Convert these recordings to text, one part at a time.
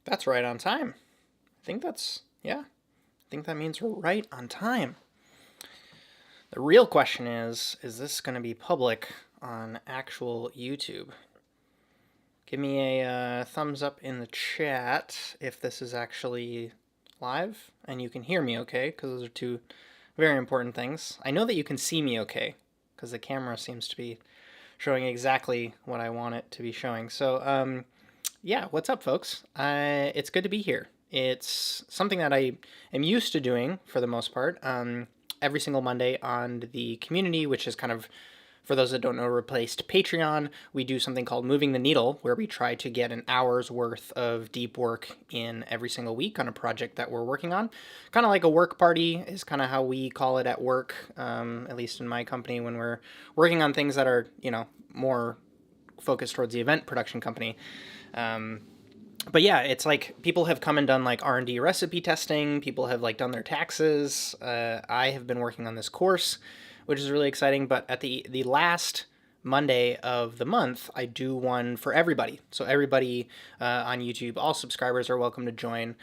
That's right on time. Yeah, I think that means we're right on time. The real question is this going to be public on actual YouTube? Give me a thumbs up in the chat if this is actually live and you can hear me okay, because those are two very important things. I know that you can see me okay, because the camera seems to be showing exactly what I want it to be showing. So, yeah, what's up, folks? It's good to be here. It's something that I am used to doing for the most part. Every single Monday on the community, which is kind of, for those that don't know, replaced Patreon. We do something called Moving the Needle, where we try to get an hour's worth of deep work in every single week on a project that we're working on. Kind of like a work party is kind of how we call it at work, at least in my company, when we're working on things that are, more focused towards the event production company. But yeah, it's like people have come and done like R&D recipe testing. People have like done their taxes. I have been working on this course, which is really exciting. But at the last Monday of the month, I do one for everybody. So everybody on YouTube, all subscribers are welcome to join.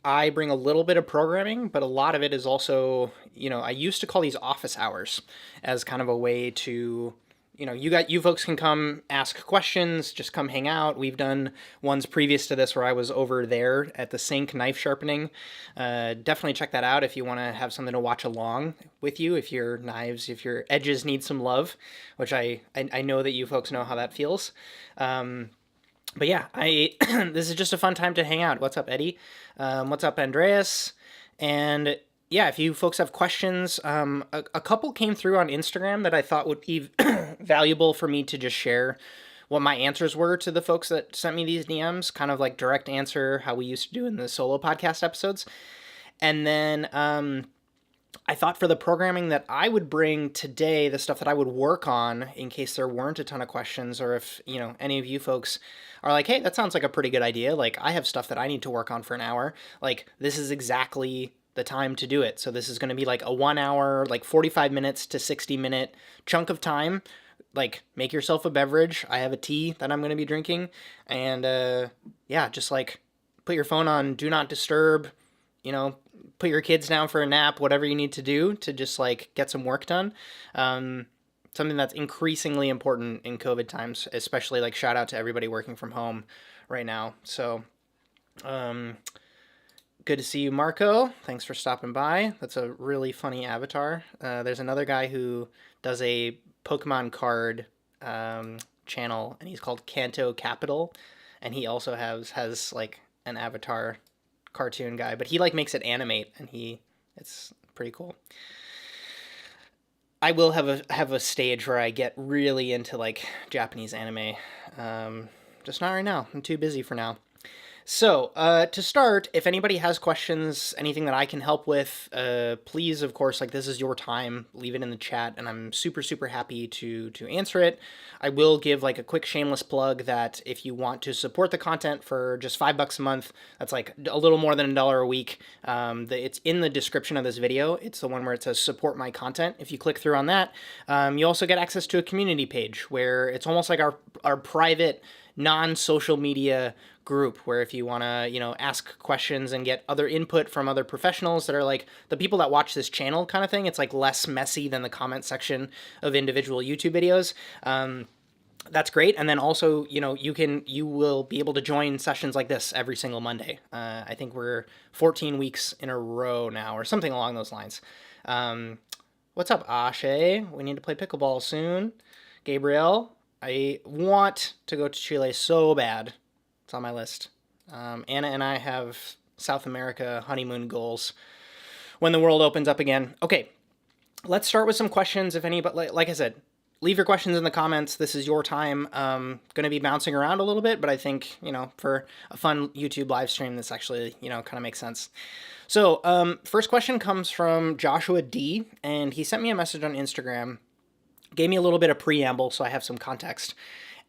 I bring a little bit of programming, but a lot of it is also, I used to call these office hours as kind of a way to, you folks can come ask questions, just come hang out. We've done ones previous to this where I was over there at the sink knife sharpening. Definitely check that out if you want to have something to watch along with you. If if your edges need some love, which I know that you folks know how that feels. But yeah, this is just a fun time to hang out. What's up, Eddie? What's up, Andreas? And yeah, if you folks have questions, a couple came through on Instagram that I thought would be valuable for me to just share what my answers were to the folks that sent me these DMs, kind of like direct answer, how we used to do in the solo podcast episodes. And then I thought for the programming that I would bring today, the stuff that I would work on in case there weren't a ton of questions, or if, any of you folks are like, hey, that sounds like a pretty good idea. Like, I have stuff that I need to work on for an hour. Like, this is exactly the time to do it. So this is going to be like a 1 hour, like 45 minutes to 60-minute chunk of time. Like, make yourself a beverage. I have a tea that I'm going to be drinking. And yeah, just like put your phone on do not disturb, put your kids down for a nap, whatever you need to do to just like get some work done. Something that's increasingly important in COVID times, especially like shout out to everybody working from home right now. So, good to see you, Marco. Thanks for stopping by. That's a really funny avatar. There's another guy who does a Pokemon card channel, and he's called Kanto Capital, and he also has like an avatar cartoon guy, but he like makes it animate, and it's pretty cool. I will have a stage where I get really into like Japanese anime. Just not right now. I'm too busy for now. So, to start, if anybody has questions, anything that I can help with, please, of course, like this is your time, leave it in the chat, and I'm super, super happy to answer it. I will give like a quick shameless plug that if you want to support the content for just $5 a month, that's like a little more than $1 a week. It's in the description of this video. It's the one where it says support my content. If you click through on that, you also get access to a community page where it's almost like our private non-social media group, where if you want to, ask questions and get other input from other professionals that are like the people that watch this channel kind of thing, it's like less messy than the comment section of individual YouTube videos. That's great. And then also, you will be able to join sessions like this every single Monday. I think we're 14 weeks in a row now or something along those lines. What's up, Ashe? We need to play pickleball soon. Gabriel, I want to go to Chile so bad. It's on my list. Anna and I have South America honeymoon goals when the world opens up again. Okay, let's start with some questions. If any, but like I said, leave your questions in the comments. This is your time. Going to be bouncing around a little bit, but I think, for a fun YouTube live stream, this actually, kind of makes sense. So, first question comes from Joshua D, and he sent me a message on Instagram, gave me a little bit of preamble so I have some context.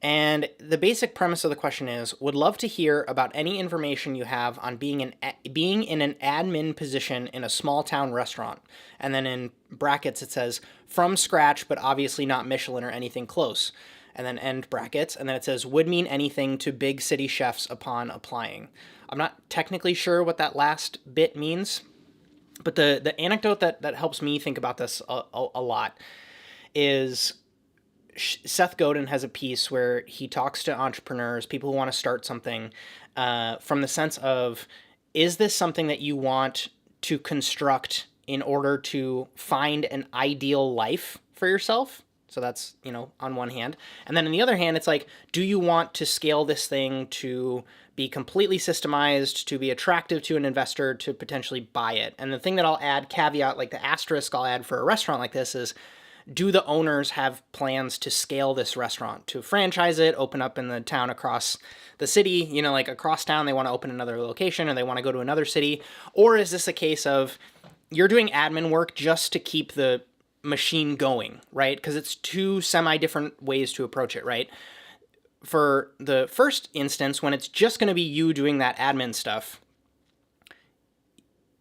And the basic premise of the question is, would love to hear about any information you have on being in an admin position in a small town restaurant. And then in brackets it says, from scratch, but obviously not Michelin or anything close. and then end brackets, and then it says, would mean anything to big city chefs upon applying. I'm not technically sure what that last bit means, but the anecdote that helps me think about this a lot is Seth Godin has a piece where he talks to entrepreneurs, people who want to start something, from the sense of, is this something that you want to construct in order to find an ideal life for yourself? So that's, on one hand. And then on the other hand, it's like, do you want to scale this thing to be completely systemized, to be attractive to an investor, to potentially buy it? And the thing that I'll add, caveat, like the asterisk I'll add for a restaurant like this is, do the owners have plans to scale this restaurant, to franchise it, open up in the town across the city, like across town, they want to open another location or they want to go to another city? Or is this a case of you're doing admin work just to keep the machine going, right? Because it's two semi-different ways to approach it, right? For the first instance, when it's just going to be you doing that admin stuff,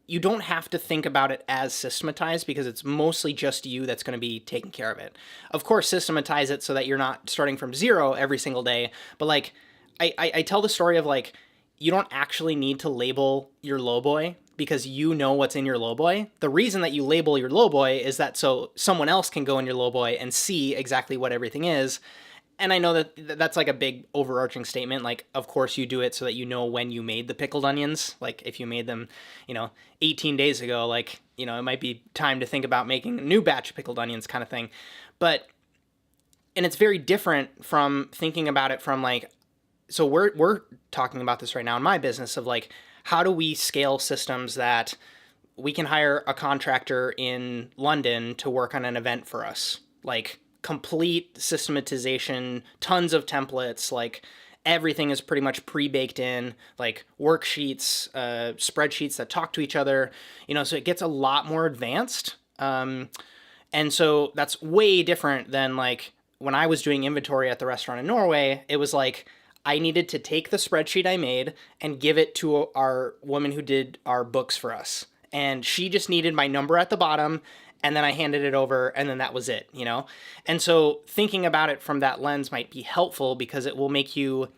you don't have to think about it as systematized because it's mostly just you that's going to be taking care of it. Of course, systematize it so that you're not starting from zero every single day. But like, I tell the story of like, you don't actually need to label your lowboy because you know what's in your lowboy. The reason that you label your lowboy is that so someone else can go in your lowboy and see exactly what everything is. And I know that that's like a big overarching statement. Like, of course you do it so that you know when you made the pickled onions. Like if you made them, 18 days ago, like, it might be time to think about making a new batch of pickled onions kind of thing. And it's very different from thinking about it from like, so we're talking about this right now in my business of like, how do we scale systems that we can hire a contractor in London to work on an event for us? Like, complete systematization, tons of templates, like everything is pretty much pre-baked in, like worksheets, spreadsheets that talk to each other, so it gets a lot more advanced. And so that's way different than like when I was doing inventory at the restaurant in Norway. It was like, I needed to take the spreadsheet I made and give it to our woman who did our books for us. And she just needed my number at the bottom, and then I handed it over, and then that was it, And so thinking about it from that lens might be helpful because it will make you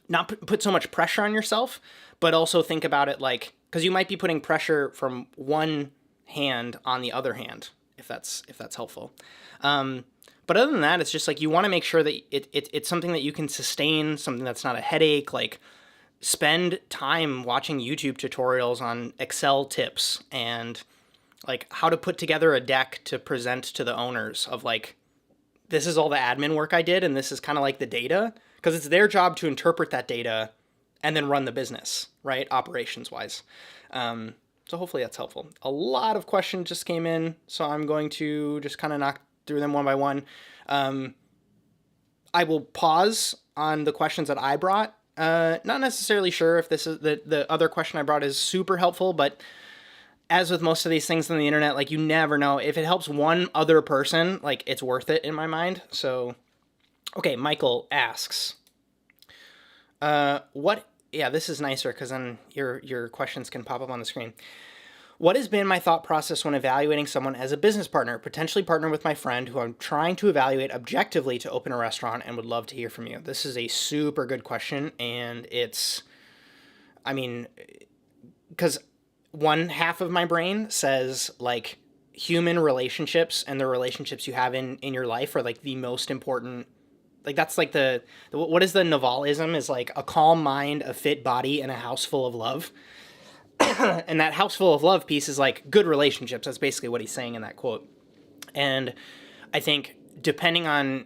not put so much pressure on yourself, but also think about it like, because you might be putting pressure from one hand on the other hand, if that's helpful. But other than that, it's just like you want to make sure that it's something that you can sustain, something that's not a headache. Like, spend time watching YouTube tutorials on Excel tips and like how to put together a deck to present to the owners of like, this is all the admin work I did and this is kind of like the data, because it's their job to interpret that data and then run the business, right? Operations wise. So hopefully that's helpful. A lot of questions just came in, so I'm going to just kind of knock through them one by one. I will pause on the questions that I brought. Not necessarily sure if this is the other question I brought is super helpful, but as with most of these things on the internet, like you never know if it helps one other person, like it's worth it in my mind. So, okay. Michael asks, this is nicer because then your questions can pop up on the screen. What has been my thought process when evaluating someone as a business partner, potentially partner with my friend who I'm trying to evaluate objectively to open a restaurant, and would love to hear from you? This is a super good question. And because one half of my brain says like human relationships and the relationships you have in your life are like the most important. Like that's like what is the Navalism is like a calm mind, a fit body, and a house full of love. And that house full of love piece is like good relationships. That's basically what he's saying in that quote. And I think depending on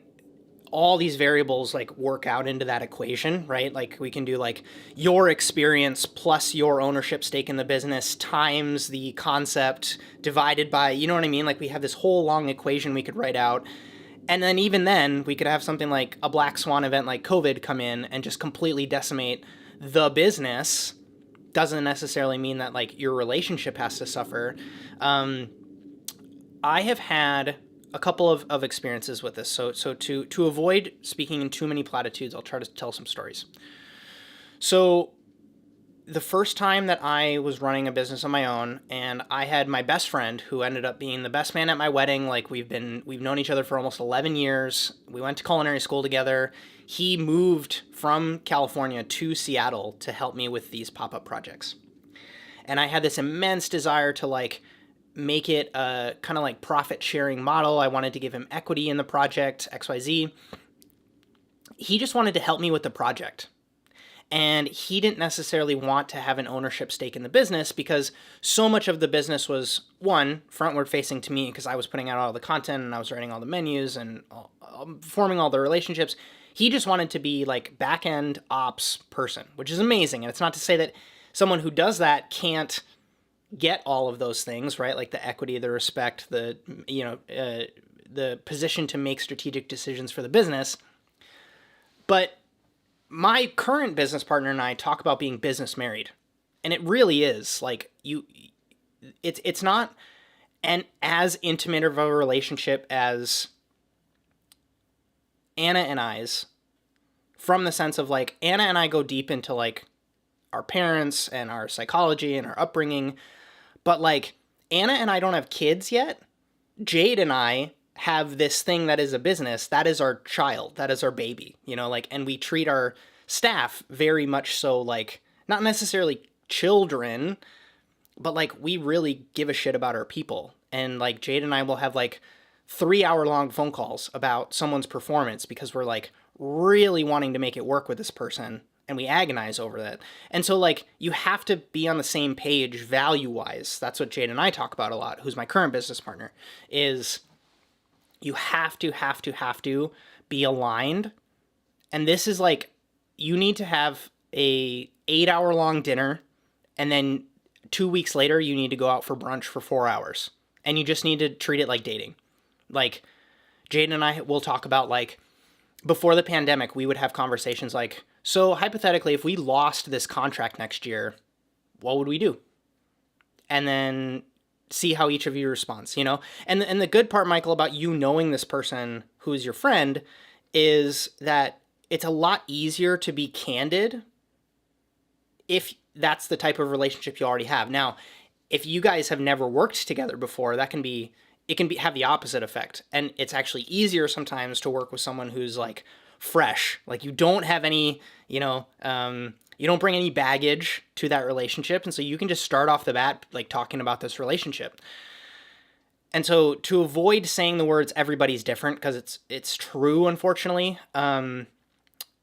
all these variables like work out into that equation, right? Like we can do like your experience plus your ownership stake in the business times the concept divided by, you know what I mean? Like we have this whole long equation we could write out. And then even then we could have something like a black swan event like COVID come in and just completely decimate the business. Doesn't necessarily mean that like your relationship has to suffer. I have had a couple of experiences with this. So to avoid speaking in too many platitudes, I'll try to tell some stories. So the first time that I was running a business on my own, and I had my best friend who ended up being the best man at my wedding. Like we've known each other for almost 11 years. We went to culinary school together. He moved from California to Seattle to help me with these pop-up projects. And I had this immense desire to like make it a kind of like profit sharing model. I wanted to give him equity in the project, XYZ. He just wanted to help me with the project. And he didn't necessarily want to have an ownership stake in the business because so much of the business was, one, frontward facing to me because I was putting out all the content and I was writing all the menus and forming all the relationships. He just wanted to be like back end ops person, which is amazing. And it's not to say that someone who does that can't get all of those things, right? Like the equity, the respect, the position to make strategic decisions for the business. But my current business partner and I talk about being business married, and it really is like it's not an as intimate of a relationship as Anna and I's, from the sense of like Anna and I go deep into like our parents and our psychology and our upbringing, but like Anna and I don't have kids yet. Jade and I have this thing that is a business, that is our child, that is our baby, like, and we treat our staff very much so like, not necessarily children, but like we really give a shit about our people. And like Jade and I will have like 3-hour long phone calls about someone's performance because we're like really wanting to make it work with this person and we agonize over that. And so like you have to be on the same page value wise. That's what Jade and I talk about a lot, who's my current business partner, is you have to be aligned. And this is like, you need to have a 8-hour long dinner, and then 2 weeks later, you need to go out for brunch for 4 hours. And you just need to treat it like dating. Like, Jaden and I will talk about, like, before the pandemic, we would have conversations like, so hypothetically, if we lost this contract next year, what would we do? And then see how each of you responds, And the good part, Michael, about you knowing this person who is your friend is that it's a lot easier to be candid if that's the type of relationship you already have. Now, if you guys have never worked together before, it can have the opposite effect. And it's actually easier sometimes to work with someone who's like fresh, like you don't have any, you don't bring any baggage to that relationship. And so you can just start off the bat, like talking about this relationship. And so to avoid saying the words, everybody's different, because it's true, unfortunately,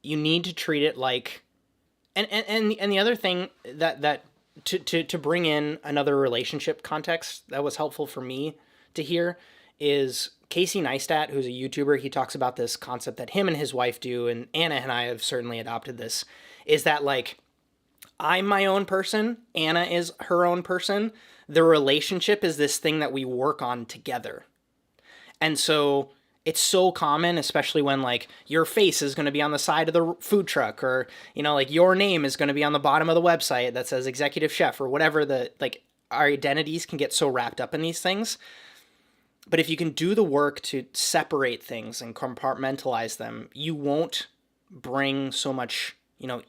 you need to treat it like, and the other thing that to bring in another relationship context that was helpful for me to hear is Casey Neistat, who's a YouTuber. He talks about this concept that him and his wife do, and Anna and I have certainly adopted this, is that like, I'm my own person, Anna is her own person. The relationship is this thing that we work on together. And so it's so common, especially when like your face is going to be on the side of the food truck, or, like your name is going to be on the bottom of the website that says executive chef, or whatever. Our identities can get so wrapped up in these things. But if you can do the work to separate things and compartmentalize them, you won't bring so much,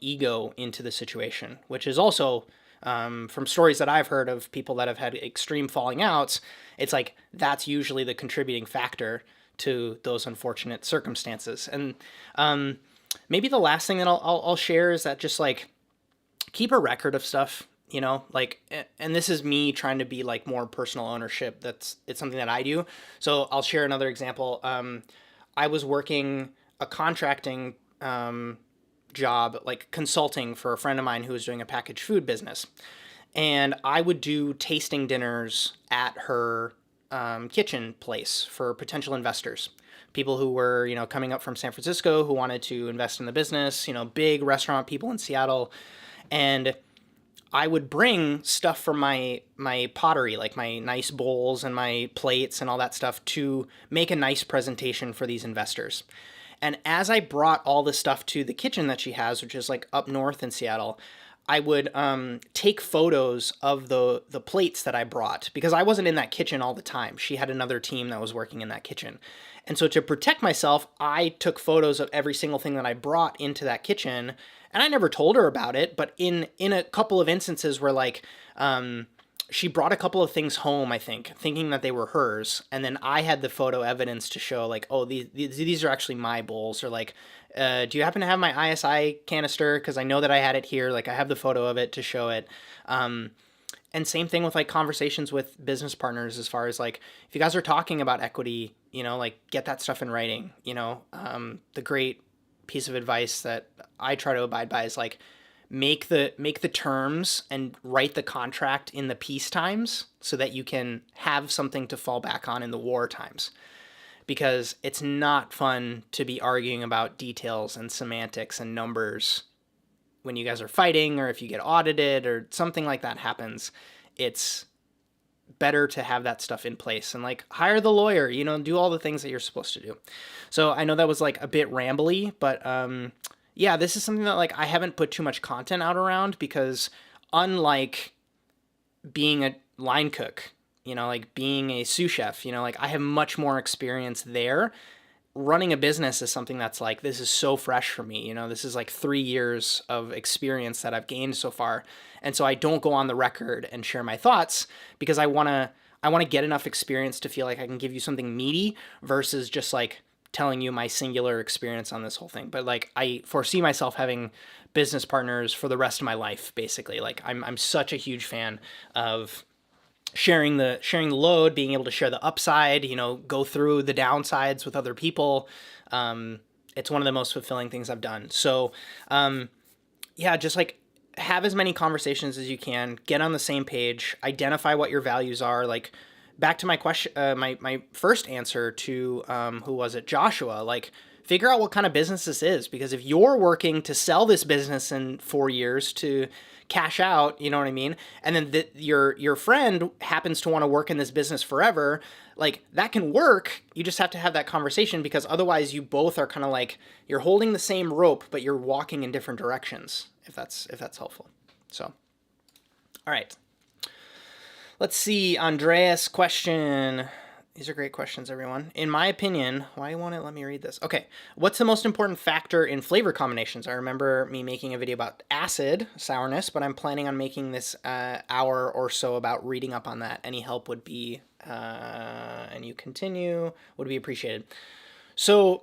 ego into the situation, which is also, from stories that I've heard of people that have had extreme falling outs, it's like that's usually the contributing factor to those unfortunate circumstances. And maybe the last thing that I'll share is that just like keep a record of stuff. And this is me trying to be like more personal ownership. It's something that I do. So I'll share another example. I was working a contracting job, like consulting for a friend of mine who was doing a packaged food business. And I would do tasting dinners at her kitchen place for potential investors. People who were, coming up from San Francisco who wanted to invest in the business, big restaurant people in Seattle. And I would bring stuff from my pottery, like my nice bowls and my plates and all that stuff, to make a nice presentation for these investors. And as I brought all this stuff to the kitchen that she has, which is like up north in Seattle, I would take photos of the plates that I brought, because I wasn't in that kitchen all the time. She had another team that was working in that kitchen. And so to protect myself, I took photos of every single thing that I brought into that kitchen. And I never told her about it, but in a couple of instances where like she brought a couple of things home, I think, thinking that they were hers, and then I had the photo evidence to show like, oh, these are actually my bowls, or like, do you happen to have my ISI canister? Because I know that I had it here. Like I have the photo of it to show it. And same thing with like conversations with business partners, as far as like, if you guys are talking about equity, you know, like get that stuff in writing. You know, the great piece of advice that I try to abide by is like, make the terms and write the contract in the peace times so that you can have something to fall back on in the war times. Because it's not fun to be arguing about details and semantics and numbers when you guys are fighting, or if you get audited or something like that happens. It's better to have that stuff in place and like hire the lawyer, you know, do all the things that you're supposed to do. So I know that was like a bit rambly, but yeah, this is something that like I haven't put too much content out around, because unlike being a line cook, you know, like being a sous chef, you know, like I have much more experience there. Running a business is something that's like, this is so fresh for me. You know, this is like 3 years of experience that I've gained so far. And so I don't go on the record and share my thoughts, because I want to get enough experience to feel like I can give you something meaty, versus just like telling you my singular experience on this whole thing. But like, I foresee myself having business partners for the rest of my life, basically. Like I'm such a huge fan of sharing the load, being able to share the upside, you know, go through the downsides with other people. It's one of the most fulfilling things I've done. So, yeah, just like have as many conversations as you can, get on the same page, identify what your values are. Like back to my question, my first answer to, who was it? Joshua, like figure out what kind of business this is, because if you're working to sell this business in 4 years to cash out, you know what I mean? And then your friend happens to want to work in this business forever, like that can work. You just have to have that conversation, because otherwise you both are kind of like, you're holding the same rope, but you're walking in different directions, if that's helpful. So, all right. Let's see, Andreas' question. These are great questions, everyone. In my opinion, why won't it let me read this? Okay. What's the most important factor in flavor combinations? I remember me making a video about acid, sourness, but I'm planning on making this hour or so about reading up on that. Any help would be, and you continue, would be appreciated. So,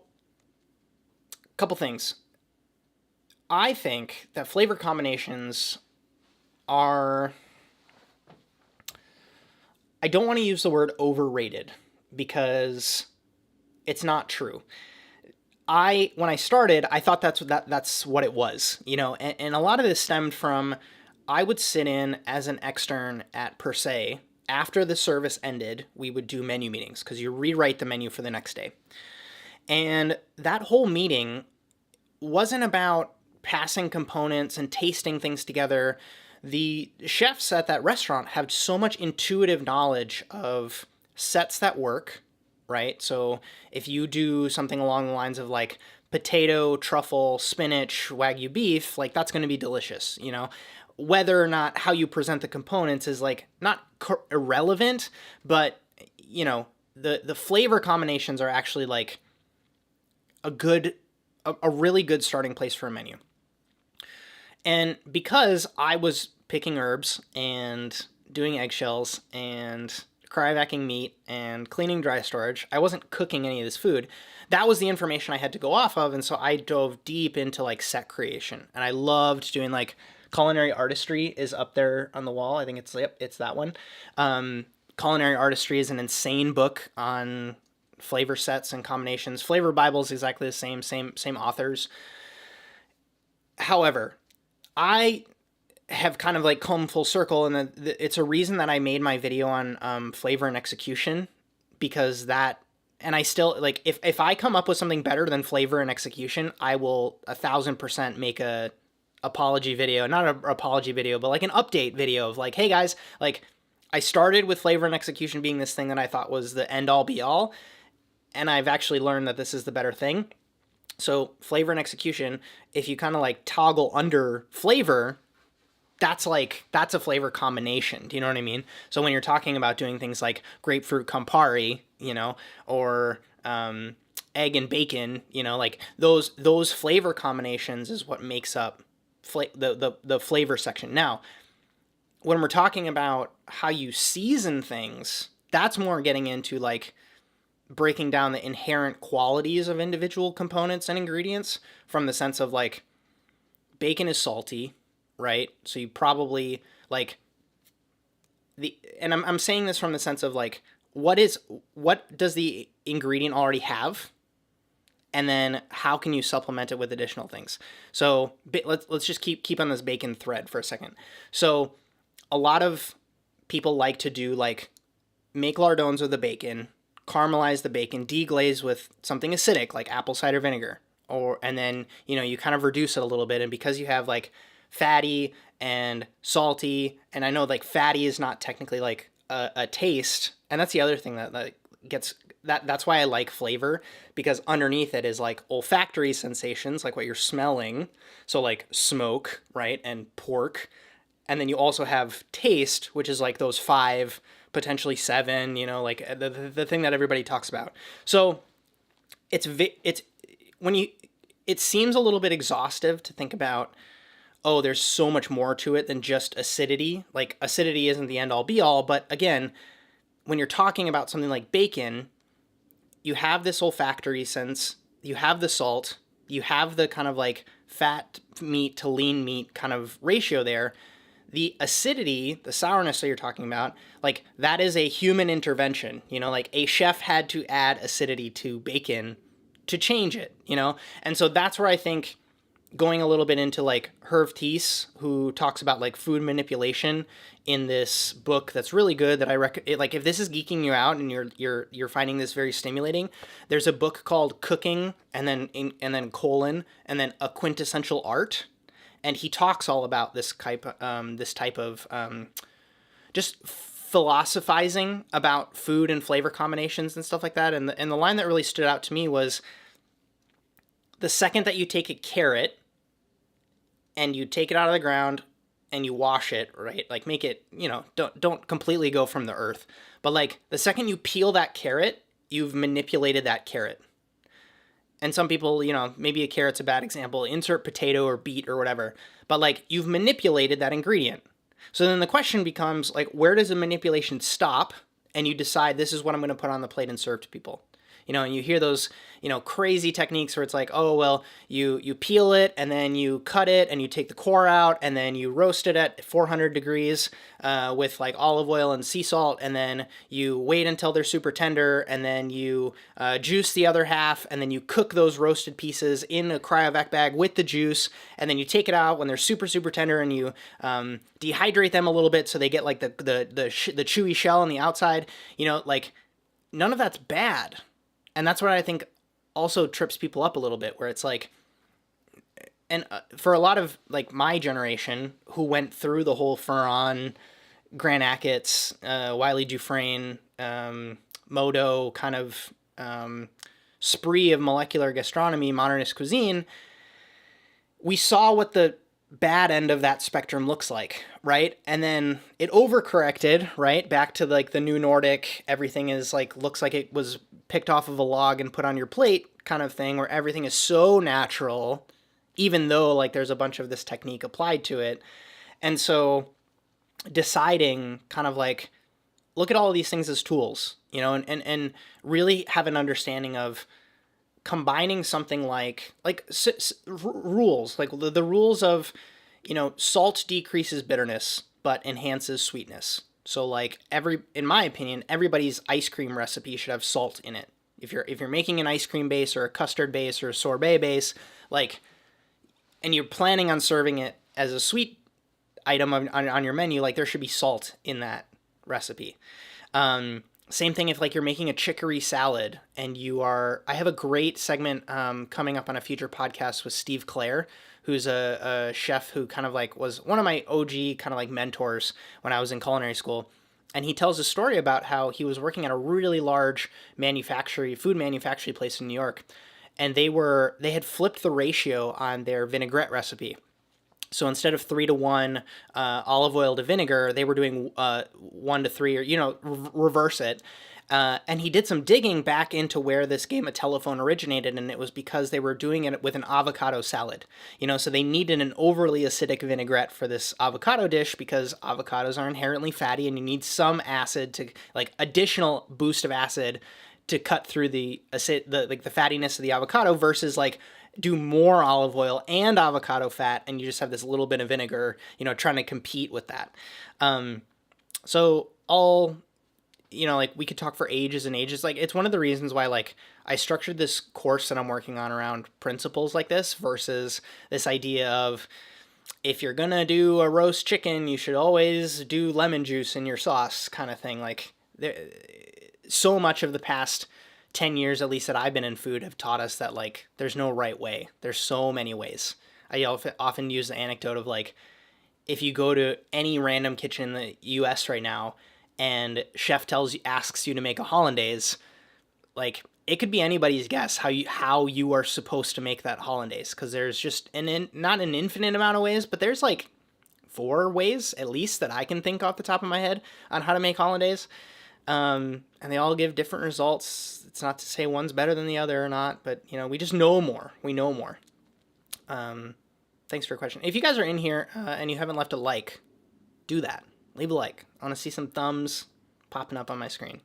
a couple things. I think that flavor combinations are, I don't want to use the word overrated, because it's not true. When I started, I thought that's what it was, you know, and a lot of this stemmed from, I would sit in as an extern at Per Se. After the service ended, we would do menu meetings, because you rewrite the menu for the next day. And that whole meeting wasn't about passing components and tasting things together. The chefs at that restaurant have so much intuitive knowledge of sets that work, right? So if you do something along the lines of like potato, truffle, spinach, Wagyu beef, like that's going to be delicious, you know? Whether or not how you present the components is like not irrelevant, but you know, the flavor combinations are actually like a really good starting place for a menu. And because I was picking herbs and doing eggshells and cryovacuuming meat and cleaning dry storage, I wasn't cooking any of this food. That was the information I had to go off of, and so I dove deep into like set creation. And I loved doing like culinary artistry is up there on the wall. I think it's that one. Culinary artistry is an insane book on flavor sets and combinations. Flavor Bible is exactly the same authors. However, I have kind of like come full circle, and it's a reason that I made my video on flavor and execution, because that, and I still like, if I come up with something better than flavor and execution, I will 1,000% make a apology video, not an apology video, but like an update video of like, hey guys, like I started with flavor and execution being this thing that I thought was the end all be all, and I've actually learned that this is the better thing. So flavor and execution, if you kind of like toggle under flavor, that's a flavor combination. Do you know what I mean? So when you're talking about doing things like grapefruit Campari, or egg and bacon, like those flavor combinations is what makes up the flavor section. Now, when we're talking about how you season things, that's more getting into like breaking down the inherent qualities of individual components and ingredients, from the sense of like bacon is salty, right? So you probably like and I'm saying this from the sense of like what does the ingredient already have? And then how can you supplement it with additional things? So let's just keep on this bacon thread for a second. So a lot of people like to do like make lardons with the bacon, caramelize the bacon, deglaze with something acidic like apple cider vinegar, and then you kind of reduce it a little bit, and because you have like fatty and salty, and I know like fatty is not technically like a taste, and that's the other thing that like gets that's why I like flavor, because underneath it is like olfactory sensations, like what you're smelling, so like smoke, right, and pork, and then you also have taste, which is like those 5, potentially 7, like the thing that everybody talks about. So it's when it seems a little bit exhaustive to think about, oh, there's so much more to it than just acidity. Like acidity isn't the end all be all, but again, when you're talking about something like bacon, you have this olfactory sense, you have the salt, you have the kind of like fat meat to lean meat kind of ratio there. The acidity, the sourness that you're talking about, like that is a human intervention. Like a chef had to add acidity to bacon to change it, And so that's where I think going a little bit into like Herv Thies, who talks about like food manipulation in this book that's really good, that I recommend. Like if this is geeking you out and you're finding this very stimulating, there's a book called Cooking and then A Quintessential Art, and he talks all about this type of just philosophizing about food and flavor combinations and stuff like that. And the line that really stood out to me was, the second that you take a carrot and you take it out of the ground and you wash it, right? Like make it, don't completely go from the earth, but like the second you peel that carrot, you've manipulated that carrot. And some people, maybe a carrot's a bad example, insert potato or beet or whatever, but like you've manipulated that ingredient. So then the question becomes like, where does the manipulation stop? And you decide, this is what I'm going to put on the plate and serve to people. And you hear those, crazy techniques where it's like, oh, well, you peel it and then you cut it and you take the core out and then you roast it at 400 degrees with like olive oil and sea salt, and then you wait until they're super tender, and then you juice the other half, and then you cook those roasted pieces in a cryovac bag with the juice, and then you take it out when they're super, super tender, and you dehydrate them a little bit so they get like the chewy shell on the outside. Like none of that's bad. And that's what I think also trips people up a little bit, where it's like, and for a lot of like my generation who went through the whole Ferran, Grant Achatz, Wiley Dufresne, Modo kind of spree of molecular gastronomy, modernist cuisine, we saw what the bad end of that spectrum looks like, right? And then it overcorrected, right? Back to like the new Nordic, everything is like, looks like it was picked off of a log and put on your plate kind of thing, where everything is so natural, even though like there's a bunch of this technique applied to it. And so deciding kind of like, look at all of these things as tools, and really have an understanding of combining something like rules, like the rules of, salt decreases bitterness but enhances sweetness. So like in my opinion, everybody's ice cream recipe should have salt in it. If you're making an ice cream base or a custard base or a sorbet base, like, and you're planning on serving it as a sweet item on your menu, like there should be salt in that recipe. Same thing if like you're making a chicory salad and I have a great segment coming up on a future podcast with Steve Clare, who's a chef who kind of like was one of my OG kind of like mentors when I was in culinary school. And he tells a story about how he was working at a really large food manufacturing place in New York. And they had flipped the ratio on their vinaigrette recipe. So instead of 3-to-1 olive oil to vinegar, they were doing 1-to-3, or, reverse it. And he did some digging back into where this game of telephone originated, and it was because they were doing it with an avocado salad. So they needed an overly acidic vinaigrette for this avocado dish because avocados are inherently fatty, and you need some acid to, like, additional boost of acid to cut through the fattiness of the avocado versus, like, do more olive oil and avocado fat, and you just have this little bit of vinegar, trying to compete with that. So all, like, we could talk for ages and ages. Like, it's one of the reasons why, like, I structured this course that I'm working on around principles like this versus this idea of, if you're gonna do a roast chicken, you should always do lemon juice in your sauce, kind of thing. Like, so much of the past 10 years, at least, that I've been in food have taught us that, like, there's no right way. There's so many ways. I often use the anecdote of, like, if you go to any random kitchen in the US right now and chef asks you to make a hollandaise, like, it could be anybody's guess how you are supposed to make that hollandaise, because there's just not an infinite amount of ways, but there's like 4 ways at least that I can think off the top of my head on how to make hollandaise. And they all give different results. It's not to say one's better than the other or not, but, we just know more. We know more. Thanks for your question. If you guys are in here and you haven't left a like, do that. Leave a like. I want to see some thumbs popping up on my screen.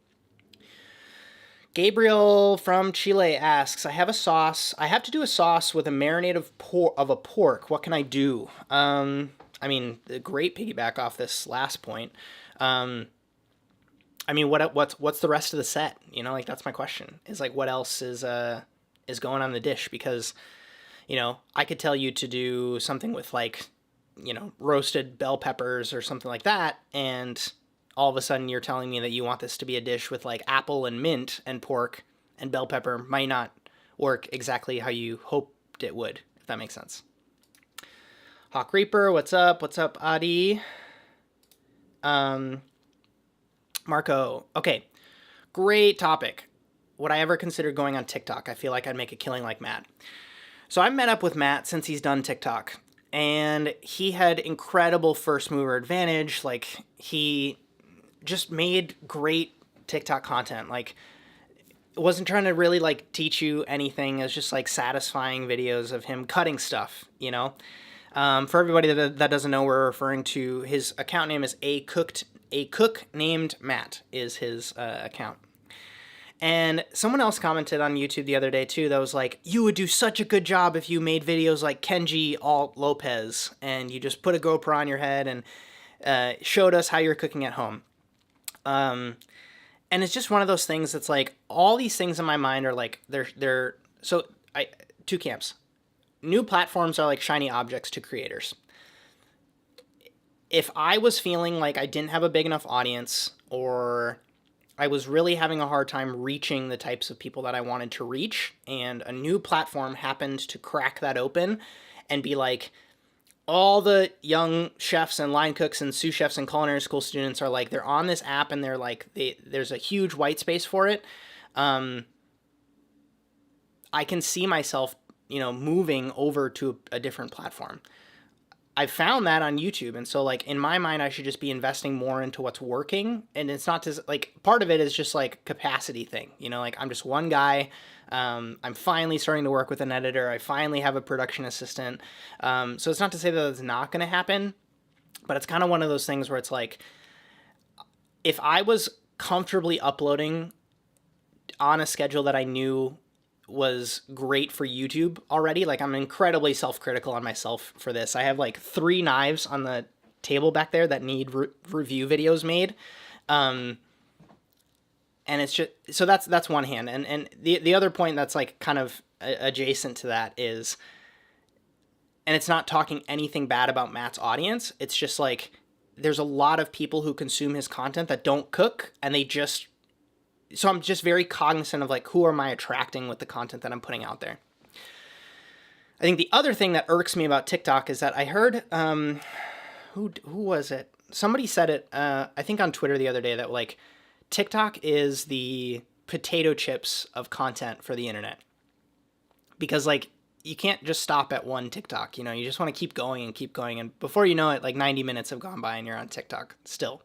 Gabriel from Chile asks, I have to do a sauce with a marinade of a pork. What can I do? The great piggyback off this last point. What's the rest of the set? Like, that's my question. Is, like, what else is going on the dish? Because, I could tell you to do something with, like, roasted bell peppers or something like that, and all of a sudden you're telling me that you want this to be a dish with, like, apple and mint and pork and bell pepper might not work exactly how you hoped it would, if that makes sense. Hawk Reaper, what's up? What's up, Adi? Marco. Okay, great topic. Would I ever consider going on TikTok? I feel like I'd make a killing like Matt. So I've met up with Matt since he's done TikTok, and he had incredible first mover advantage. Like, he just made great TikTok content. Like, it wasn't trying to really, like, teach you anything. It was just, like, satisfying videos of him cutting stuff, For everybody that doesn't know, we're referring to his account name is A Cook Named Matt is his account. And someone else commented on YouTube the other day, too, that was like, you would do such a good job if you made videos like Kenji Alt Lopez, and you just put a GoPro on your head and showed us how you're cooking at home. And it's just one of those things that's like, all these things in my mind are like, two camps. New platforms are like shiny objects to creators. If I was feeling like I didn't have a big enough audience, or I was really having a hard time reaching the types of people that I wanted to reach, and a new platform happened to crack that open and be like, all the young chefs and line cooks and sous chefs and culinary school students are like, they're on this app and they're like, there's a huge white space for it. I can see myself, moving over to a different platform. I found that on YouTube. And so, like, in my mind, I should just be investing more into what's working. And it's not just, like, part of it is just, like, capacity thing. Like, I'm just one guy. I'm finally starting to work with an editor. I finally have a production assistant. So it's not to say that it's not going to happen, but it's kind of one of those things where it's like, if I was comfortably uploading on a schedule that I knew was great for YouTube already, like, I'm incredibly self-critical on myself for this. I have, like, 3 knives on the table back there that need review videos made. And it's just, so that's one hand. And the other point that's, like, kind of adjacent to that is, and it's not talking anything bad about Matt's audience. It's just like, there's a lot of people who consume his content that don't cook, and so I'm just very cognizant of, like, who am I attracting with the content that I'm putting out there. I think the other thing that irks me about TikTok is that I heard, who was it? Somebody said it, I think on Twitter the other day, that, like, TikTok is the potato chips of content for the internet. Because, like, you can't just stop at one TikTok. You know, you just want to keep going and keep going. And before you know it, like 90 minutes have gone by and you're on TikTok still.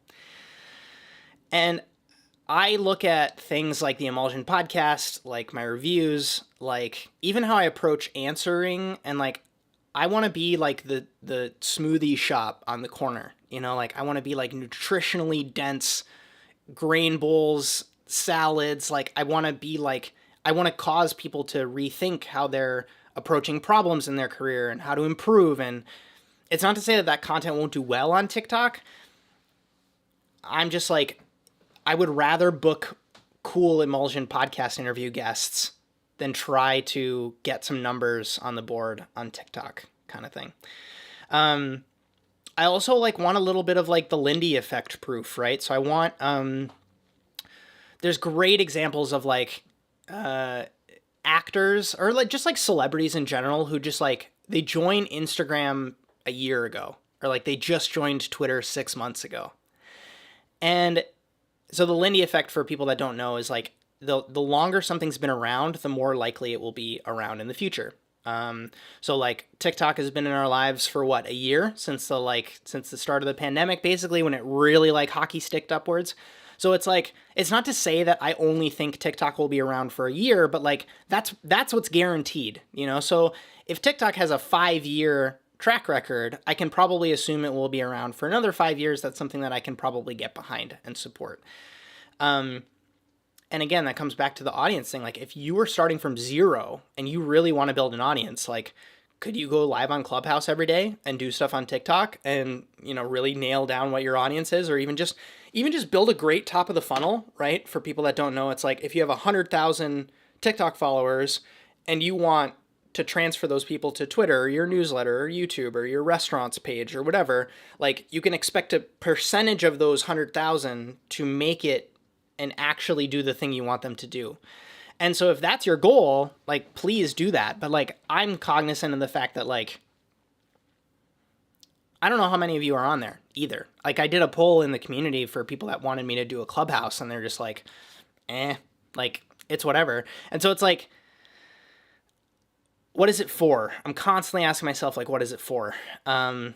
And I look at things like the Emulsion podcast, like my reviews, like even how I approach answering, and like I want to be like the smoothie shop on the corner. You know, like I want to be like nutritionally dense grain bowls, salads. Like I want to be like, I want to cause people to rethink how they're approaching problems in their career and how to improve. And it's not to say that that content won't do well on TikTok. I'm just like, I would rather book cool Emulsion podcast interview guests than try to get some numbers on the board on TikTok, kind of thing. I also like want a little bit of like the Lindy effect proof, right? So I want, there's great examples of like, actors or like just like celebrities in general who just like, they joined Instagram a year ago, or like they just joined Twitter 6 months ago. And so the Lindy effect, for people that don't know, is like the longer something's been around, the more likely it will be around in the future. So like TikTok has been in our lives for what, a year, since the start of the pandemic, basically, when it really like hockey sticked upwards. So it's like, it's not to say that I only think TikTok will be around for a year, but like that's what's guaranteed, you know? So if TikTok has a 5-year track record, I can probably assume it will be around for another 5 years. That's something that I can probably get behind and support. And again, that comes back to the audience thing. Like if you were starting from zero and you really want to build an audience, like could you go live on Clubhouse every day and do stuff on TikTok and, you know, really nail down what your audience is, or even just build a great top of the funnel, right? For people that don't know, it's like if you have 100,000 TikTok followers and you want to transfer those people to Twitter or your newsletter or YouTube or your restaurants page or whatever, like you can expect a percentage of those 100,000 to make it and actually do the thing you want them to do. And so if that's your goal, like please do that. But like I'm cognizant of the fact that like I don't know how many of you are on there either. Like I did a poll in the community for people that wanted me to do a Clubhouse, and they're just like, like it's whatever. And so it's like, what is it for? I'm constantly asking myself, like, what is it for? Am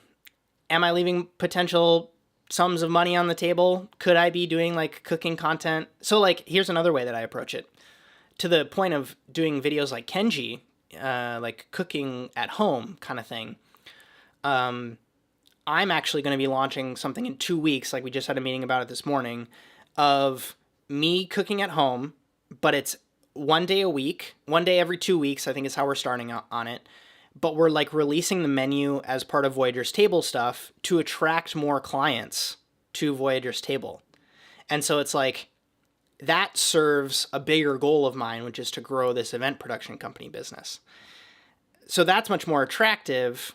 I leaving potential sums of money on the table? Could I be doing like cooking content? So like, here's another way that I approach it. To the point of doing videos like Kenji, like cooking at home kind of thing. I'm actually going to be launching something in 2 weeks. Like we just had a meeting about it this morning, of me cooking at home, but it's one day a week, one day every 2 weeks, I think is how we're starting on it. But we're like releasing the menu as part of Voyager's Table stuff to attract more clients to Voyager's Table. And so it's like, that serves a bigger goal of mine, which is to grow this event production company business. So that's much more attractive.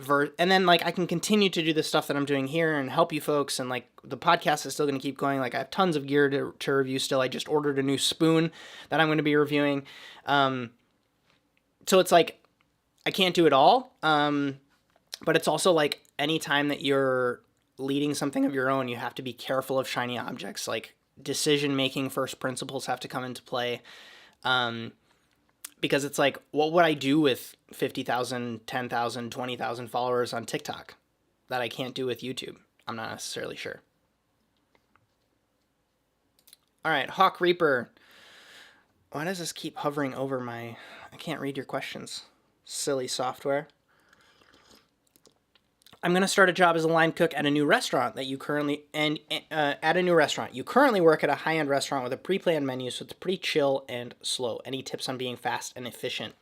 And then like I can continue to do the stuff that I'm doing here and help you folks. And like the podcast is still going to keep going. Like I have tons of gear to review still. I just ordered a new spoon that I'm going to be reviewing. So it's like, I can't do it all. But it's also like anytime that you're leading something of your own, you have to be careful of shiny objects. Like decision-making first principles have to come into play. Because it's like, what would I do with 50,000, 10,000, 20,000 followers on TikTok that I can't do with YouTube? I'm not necessarily sure. All right, Hawk Reaper. Why does this keep hovering over my... I can't read your questions. Silly software. I'm going to start a job as a line cook at a new restaurant that you currently... at a new restaurant. You currently work at a high-end restaurant with a pre-planned menu, so it's pretty chill and slow. Any tips on being fast and efficient?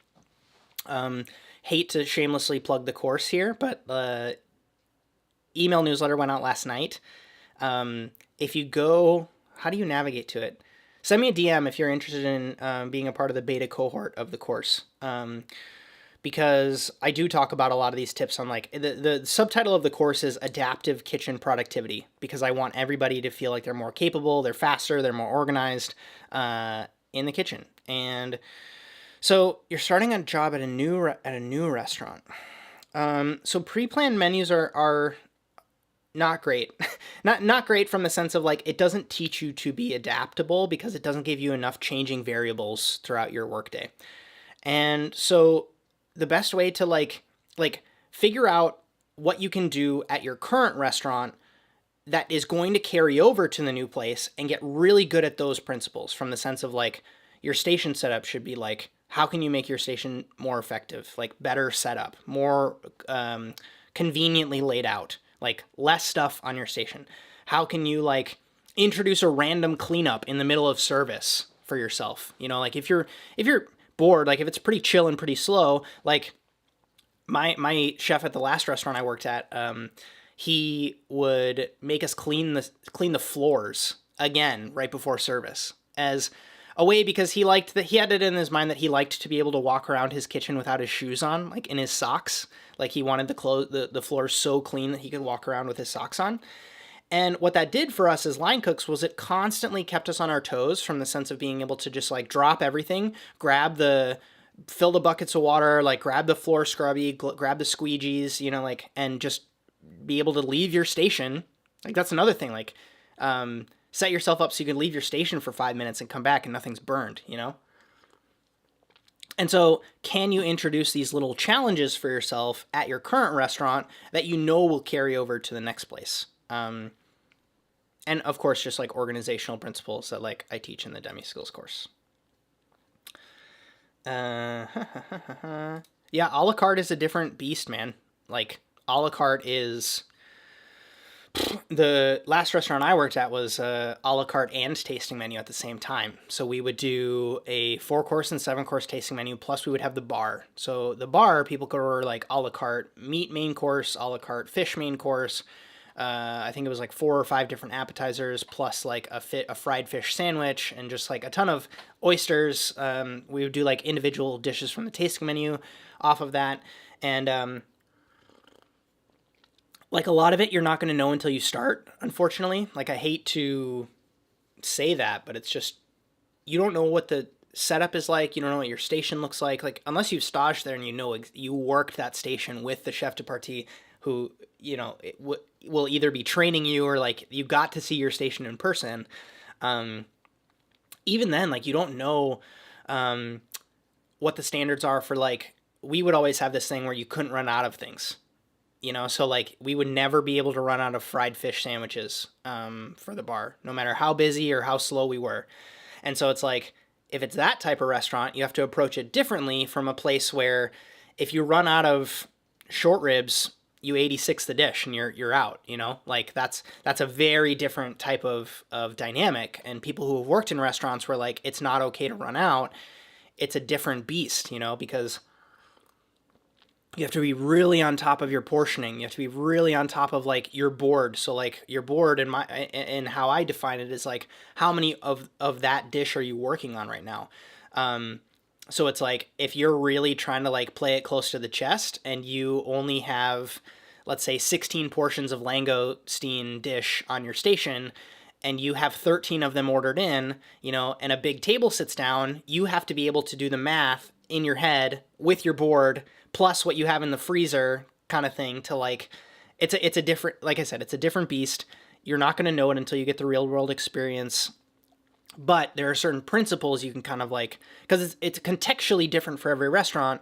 Hate to shamelessly plug the course here, but the email newsletter went out last night. If you go... How do you navigate to it? Send me a DM if you're interested in being a part of the beta cohort of the course. Because I do talk about a lot of these tips on like the subtitle of the course is Adaptive Kitchen Productivity, because I want everybody to feel like they're more capable, they're faster, they're more organized in the kitchen. And so you're starting a job at a new restaurant. So pre-planned menus are not great. not great from the sense of like, it doesn't teach you to be adaptable because it doesn't give you enough changing variables throughout your workday. And so the best way to like figure out what you can do at your current restaurant that is going to carry over to the new place and get really good at those principles, from the sense of like your station setup should be like, how can you make your station more effective? Like better setup, more conveniently laid out, like less stuff on your station. How can you like introduce a random cleanup in the middle of service for yourself? You know, like if you're bored, like if it's pretty chill and pretty slow, like my chef at the last restaurant I worked at, he would make us clean the floors again right before service, as a way, because he liked that, he had it in his mind that he liked to be able to walk around his kitchen without his shoes on, like in his socks. Like he wanted the floors so clean that he could walk around with his socks on. And what that did for us as line cooks was it constantly kept us on our toes, from the sense of being able to just like drop everything, fill the buckets of water, like grab the floor scrubby, grab the squeegees, you know, like, and just be able to leave your station. Like that's another thing, like set yourself up so you can leave your station for 5 minutes and come back and nothing's burned, you know? And so can you introduce these little challenges for yourself at your current restaurant that you know will carry over to the next place? And of course, just like organizational principles that like I teach in the Demi Skills course. Yeah, a la carte is a different beast, man. Like a la carte is, the last restaurant I worked at was a la carte and tasting menu at the same time. So we would do a 4-course and 7-course tasting menu, plus we would have the bar. So the bar, people could order like a la carte meat main course, a la carte fish main course. I think it was like 4 or 5 different appetizers, plus like a fried fish sandwich, and just like a ton of oysters. We would do like individual dishes from the tasting menu off of that. And like a lot of it, you're not going to know until you start, unfortunately. Like I hate to say that, but it's just, you don't know what the setup is like. You don't know what your station looks like. Like unless you've staged there and you know you worked that station with the chef de partie, who, you know, will either be training you or like you got to see your station in person. Even then, like you don't know what the standards are for, like, we would always have this thing where you couldn't run out of things. You know, so like we would never be able to run out of fried fish sandwiches for the bar, no matter how busy or how slow we were. And so it's like, if it's that type of restaurant, you have to approach it differently from a place where if you run out of short ribs, you 86 the dish and you're out, you know? Like that's a very different type of dynamic. And people who have worked in restaurants where like it's not okay to run out, it's a different beast, you know, because you have to be really on top of your portioning. You have to be really on top of like your board. So like your board, and how I define it is like, how many of that dish are you working on right now? So it's like, if you're really trying to like play it close to the chest and you only have, let's say 16 portions of langoustine dish on your station, and you have 13 of them ordered in, you know, and a big table sits down, you have to be able to do the math in your head with your board, plus what you have in the freezer, kind of thing, to like, it's a different, like I said, it's a different beast. You're not going to know it until you get the real world experience. But there are certain principles you can kind of like, because it's contextually different for every restaurant.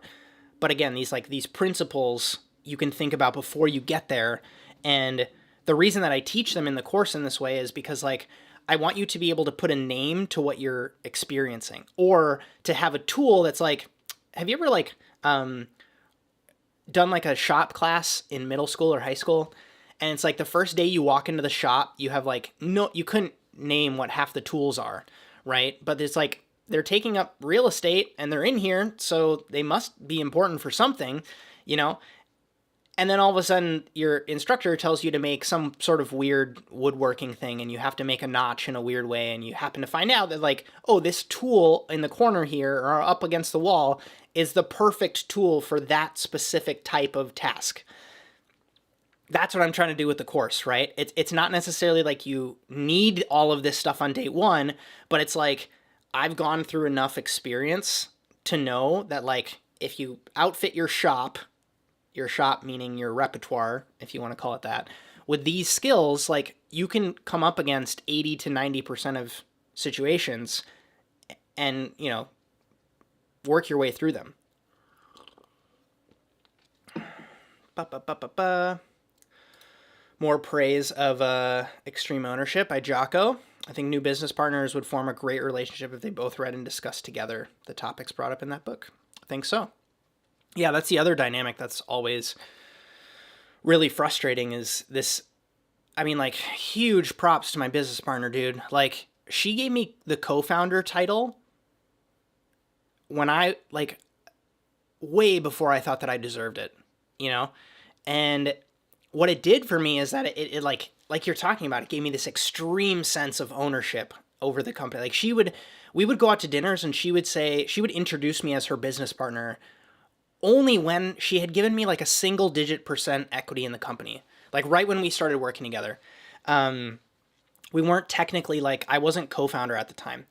But again, these principles you can think about before you get there. And the reason that I teach them in the course in this way is because like, I want you to be able to put a name to what you're experiencing, or to have a tool that's like, have you ever like done like a shop class in middle school or high school? And it's like the first day you walk into the shop, you have like, no, you couldn't name what half the tools are, right? But it's like, they're taking up real estate and they're in here, so they must be important for something, you know? And then all of a sudden your instructor tells you to make some sort of weird woodworking thing, and you have to make a notch in a weird way, and you happen to find out that like, oh, this tool in the corner here or up against the wall is the perfect tool for that specific type of task. That's what I'm trying to do with the course, right? It's not necessarily like you need all of this stuff on day one, but it's like, I've gone through enough experience to know that like, if you outfit your shop meaning your repertoire, if you want to call it that, with these skills, like you can come up against 80 to 90% of situations and, you know, work your way through them. More praise of Extreme Ownership by Jocko. I think new business partners would form a great relationship if they both read and discussed together the topics brought up in that book. I think so. Yeah, that's the other dynamic that's always really frustrating is this. I mean, like, huge props to my business partner, dude. Like, she gave me the co-founder title when I, like, way before I thought that I deserved it, you know? And what it did for me is that it like you're talking about, it gave me this extreme sense of ownership over the company. Like, we would go out to dinners and she would introduce me as her business partner only when she had given me like a single digit % equity in the company. Like, right when we started working together. We weren't technically, like, I wasn't co-founder at the time,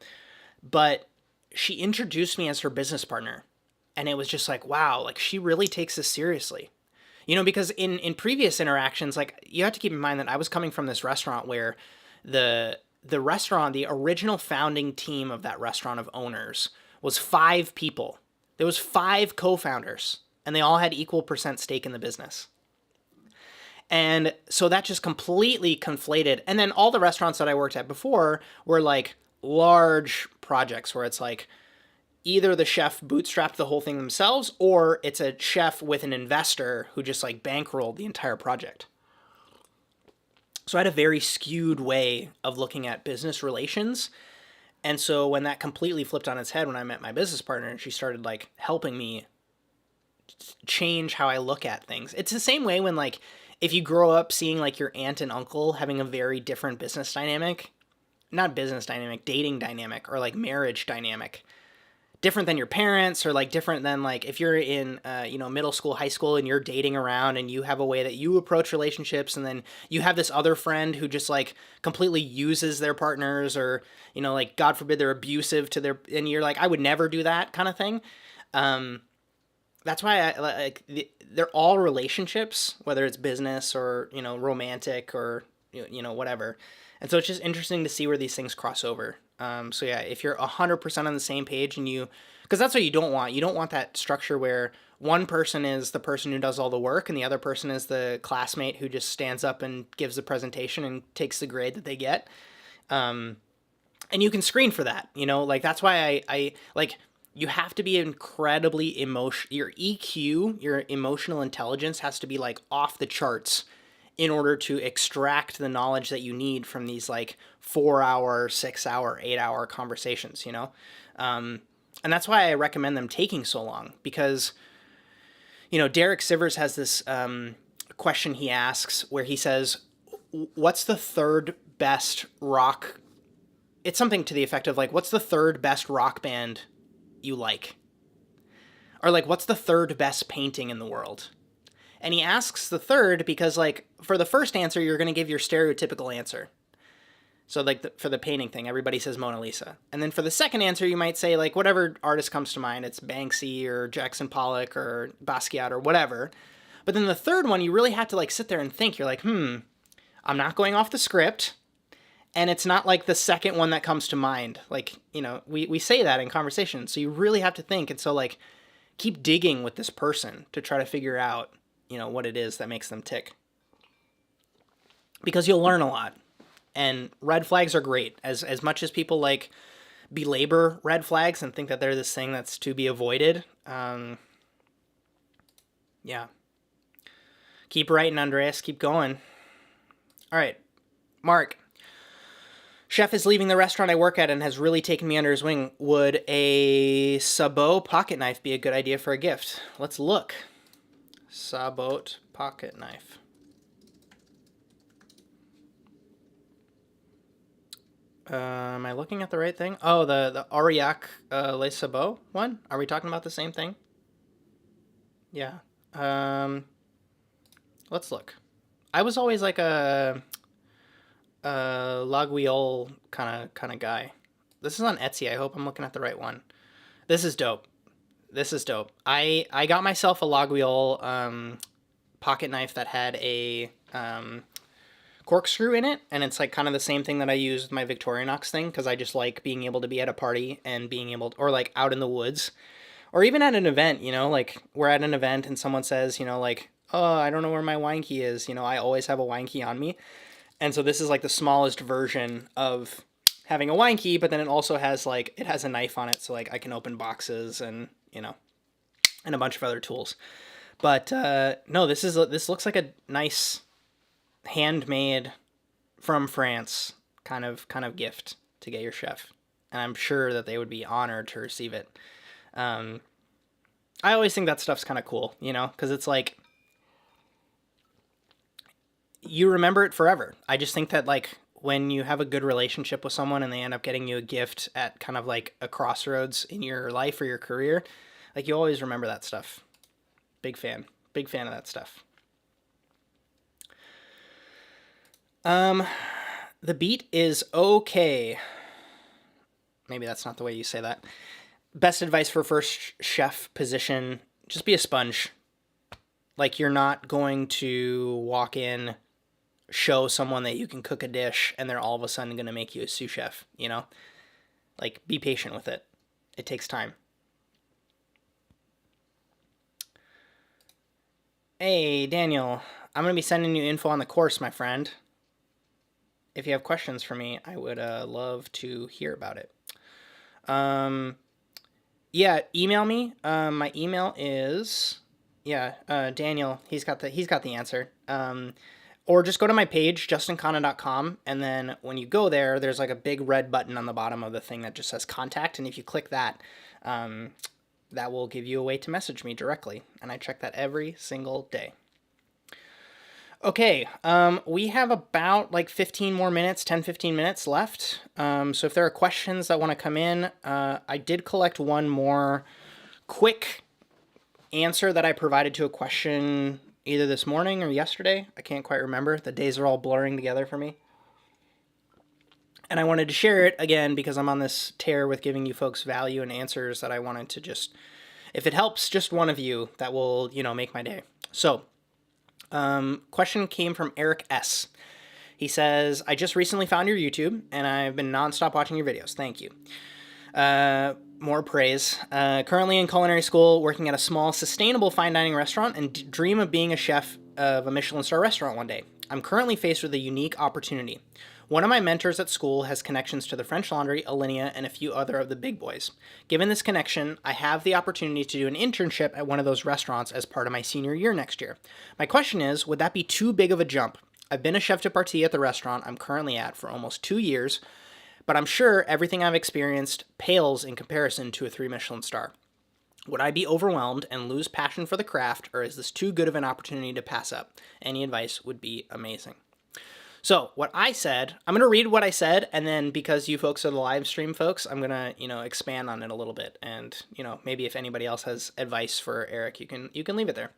but she introduced me as her business partner. And it was just like, wow, like, she really takes this seriously. You know, because in previous interactions, like, you have to keep in mind that I was coming from this restaurant where the restaurant, the original founding team of that restaurant of owners was 5 people. There was 5 co-founders, and they all had equal % stake in the business. And so that just completely conflated. And then all the restaurants that I worked at before were like large projects where it's like either the chef bootstrapped the whole thing themselves or it's a chef with an investor who just like bankrolled the entire project. So I had a very skewed way of looking at business relations. And so when that completely flipped on its head, when I met my business partner and she started like helping me change how I look at things. It's the same way when, like, if you grow up seeing like your aunt and uncle having a very different business dynamic, not business dynamic, dating dynamic, or like marriage dynamic, different than your parents, or like different than like if you're in, middle school, high school, and you're dating around and you have a way that you approach relationships. And then you have this other friend who just like completely uses their partners, or, you know, like, God forbid, they're abusive to their, and you're like, I would never do that kind of thing. That's why they're all relationships, whether it's business or, you know, romantic or, you know, whatever. And so it's just interesting to see where these things cross over. So yeah, if you're 100% on the same page and because that's what you don't want. You don't want that structure where one person is the person who does all the work and the other person is the classmate who just stands up and gives the presentation and takes the grade that they get. And you can screen for that, you know, like, that's why I like, you have to be incredibly your EQ, your emotional intelligence has to be like off the charts in order to extract the knowledge that you need from these like 4-hour, 6-hour, 8-hour conversations, you know? And that's why I recommend them taking so long, because, you know, Derek Sivers has this question he asks where he says, what's the third best rock? It's something to the effect of like, what's the third best rock band you like? Or like, what's the third best painting in the world? And he asks the third because, like, for the first answer, you're going to give your stereotypical answer. So, like, for the painting thing, everybody says Mona Lisa. And then for the second answer, you might say, like, whatever artist comes to mind. It's Banksy or Jackson Pollock or Basquiat or whatever. But then the third one, you really have to, like, sit there and think. You're like, I'm not going off the script. And it's not like the second one that comes to mind. Like, you know, we say that in conversation. So you really have to think. And so, like, keep digging with this person to try to figure out, you know, what it is that makes them tick. Because you'll learn a lot. And red flags are great. As much as people, like, belabor red flags and think that they're this thing that's to be avoided. Yeah. Keep writing, Andreas. Keep going. All right. Mark. Chef is leaving the restaurant I work at and has really taken me under his wing. Would a sabot pocket knife be a good idea for a gift? Let's look. Sabot pocket knife. Am I looking at the right thing? Oh, the Aurillac Les Sabots one? Are we talking about the same thing? Yeah. Let's look. I was always like a Laguiole kind of guy. This is on Etsy. I hope I'm looking at the right one. This is dope. I got myself a Laguiole pocket knife that had a corkscrew in it, and it's like kind of the same thing that I use with my Victorinox thing, because I just like being able to be at a party and being able to, or like out in the woods, or even at an event, you know, like we're at an event and someone says, you know, like, oh, I don't know where my wine key is. You know, I always have a wine key on me. And so this is like the smallest version of having a wine key, but then it also has like, it has a knife on it. So like I can open boxes and, you know, and a bunch of other tools. But no, this looks like a nice handmade from France kind of gift to get your chef. And I'm sure that they would be honored to receive it. Um, I always think that stuff's kind of cool, you know, because it's like you remember it forever. I just think that like when you have a good relationship with someone and they end up getting you a gift at kind of like a crossroads in your life or your career, like you always remember that stuff. Big fan. Big fan of that stuff. The beat is okay. Maybe that's not the way you say that. Best advice for first chef position, just be a sponge. Like you're not going to walk in, show someone that you can cook a dish, and they're all of a sudden going to make you a sous chef, you know? Like be patient with it. It takes time. Hey, Daniel, I'm going to be sending you info on the course, my friend. If you have questions for me, I would love to hear about it. Yeah, email me. My email is Daniel. He's got the answer. Or just go to my page, justinkhanna.com, and then when you go there, there's like a big red button on the bottom of the thing that just says contact, and if you click that, that will give you a way to message me directly, and I check that every single day. Okay, we have about like 15 more minutes, 10, 15 minutes left. So if there are questions that want to come in, I did collect one more quick answer that I provided to a question either this morning or yesterday. I can't quite remember. The days are all blurring together for me. And I wanted to share it again because I'm on this tear with giving you folks value and answers that I wanted to just, if it helps just one of you, that will, you know, make my day. So, question came from Eric S. He says, I just recently found your YouTube and I've been nonstop watching your videos. Thank you. More praise. Currently in culinary school, working at a small, sustainable fine dining restaurant and dream of being a chef of a Michelin-starred restaurant one day. I'm currently faced with a unique opportunity. One of my mentors at school has connections to the French Laundry, Alinea, and a few other of the big boys. Given this connection, I have the opportunity to do an internship at one of those restaurants as part of my senior year next year. My question is, would that be too big of a jump? I've been a chef de partie at the restaurant I'm currently at for almost 2 years, but I'm sure everything I've experienced pales in comparison to a 3 Michelin star. Would I be overwhelmed and lose passion for the craft, or is this too good of an opportunity to pass up? Any advice would be amazing. So what I said, I'm going to read what I said, and then because you folks are the live stream folks, I'm going to, you know, expand on it a little bit. And, you know, maybe if anybody else has advice for Eric, you can leave it there.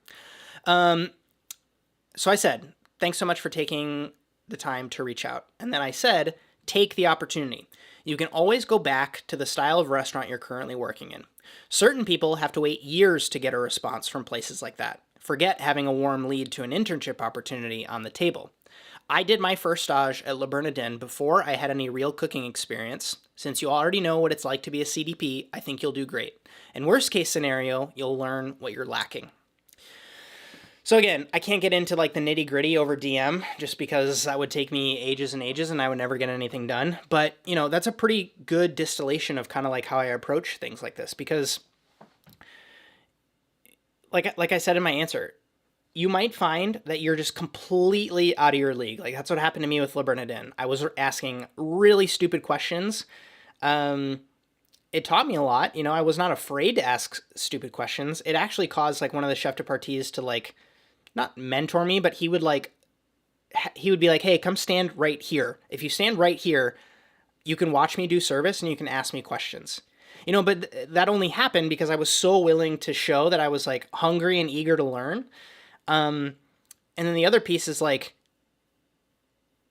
So I said, thanks so much for taking the time to reach out. And then I said, take the opportunity. You can always go back to the style of restaurant you're currently working in. Certain people have to wait years to get a response from places like that. Forget having a warm lead to an internship opportunity on the table. I did my first stage at Le Bernardin before I had any real cooking experience. Since you already know what it's like to be a CDP, I think you'll do great. In worst case scenario, you'll learn what you're lacking. So again, I can't get into like the nitty gritty over DM just because that would take me ages and ages and I would never get anything done. But, you know, that's a pretty good distillation of kind of like how I approach things like this because like I said in my answer, you might find that you're just completely out of your league. Like that's what happened to me with Le Bernardin. I was asking really stupid questions. It taught me a lot. You know, I was not afraid to ask stupid questions. It actually caused like one of the chef de parties to like, not mentor me, but he would be like, hey, come stand right here. If you stand right here, you can watch me do service and you can ask me questions. You know, but that only happened because I was so willing to show that I was like hungry and eager to learn. And then the other piece is like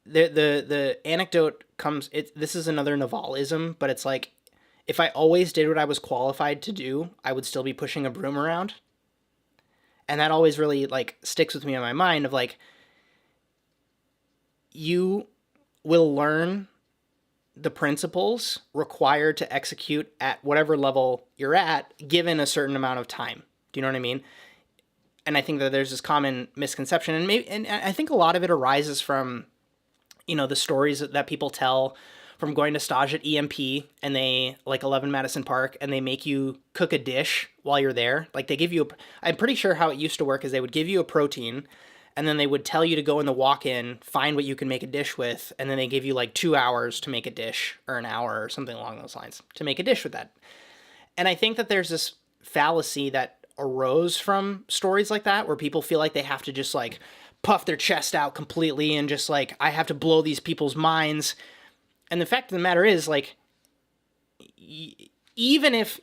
the anecdote comes. This is another Navalism, but it's like if I always did what I was qualified to do, I would still be pushing a broom around. And that always really like sticks with me in my mind of like you will learn the principles required to execute at whatever level you're at given a certain amount of time. Do you know what I mean? And I think that there's this common misconception, and I think a lot of it arises from, the stories that people tell from going to stage at EMP and they, like 11 Madison Park, and they make you cook a dish while you're there. Like they give you, I'm pretty sure how it used to work is they would give you a protein, and then they would tell you to go in the walk-in, find what you can make a dish with, and then they give you like 2 hours to make a dish, or an hour or something along those lines to make a dish with that. And I think that there's this fallacy that arose from stories like that where people feel like they have to just like puff their chest out completely and just like, I have to blow these people's minds. And the fact of the matter is, like, even if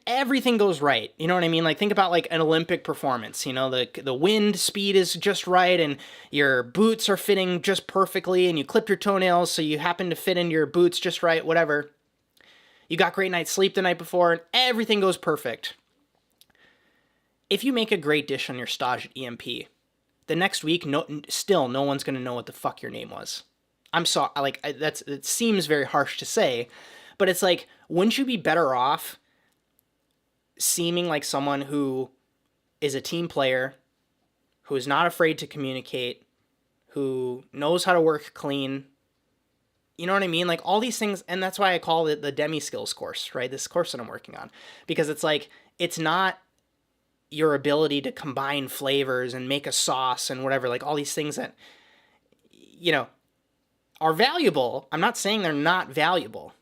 everything goes right, you know what I mean? Like, think about like an Olympic performance, the wind speed is just right, and your boots are fitting just perfectly, and you clip your toenails so you happen to fit in your boots just right, whatever. You got great night's sleep the night before, and everything goes perfect. If you make a great dish on your stage at EMP, the next week, no one's going to know what the fuck your name was. I'm sorry, like, it seems very harsh to say, but it's like, wouldn't you be better off seeming like someone who is a team player, who is not afraid to communicate, who knows how to work clean? You know what I mean? Like, all these things, and that's why I call it the Demi Skills course, right? This course that I'm working on. Because it's like, it's not your ability to combine flavors and make a sauce and whatever, like all these things that, are valuable. I'm not saying they're not valuable,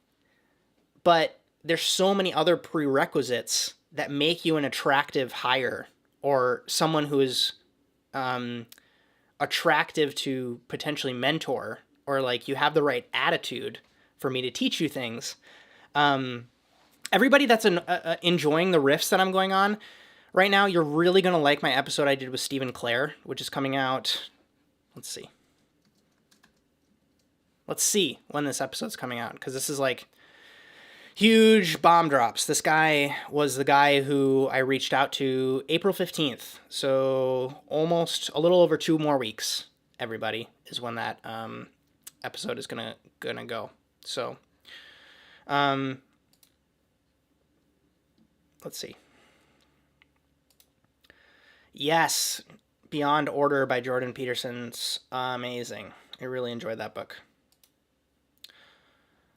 but there's so many other prerequisites that make you an attractive hire, or someone who is attractive to potentially mentor, or like you have the right attitude for me to teach you things. Everybody that's enjoying the riffs that I'm going on right now, you're really going to like my episode I did with Stephen Clare, which is coming out, let's see when this episode's coming out, because this is like huge bomb drops. This guy was the guy who I reached out to April 15th, so almost a little over 2 more weeks, everybody, is when that episode is gonna go. So, let's see. Yes, Beyond Order by Jordan Peterson's amazing. I really enjoyed that book.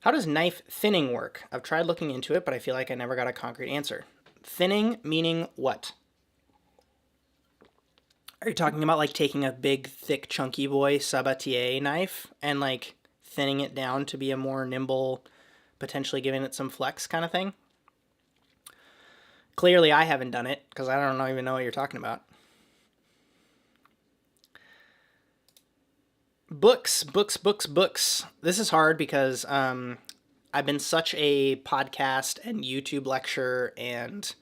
How does knife thinning work? I've tried looking into it, but I feel like I never got a concrete answer. Thinning meaning what? Are you talking about like taking a big, thick, chunky boy sabatier knife and like thinning it down to be a more nimble, potentially giving it some flex kind of thing? Clearly, I haven't done it because I don't even know what you're talking about. Books. This is hard because I've been such a podcast and YouTube lecture and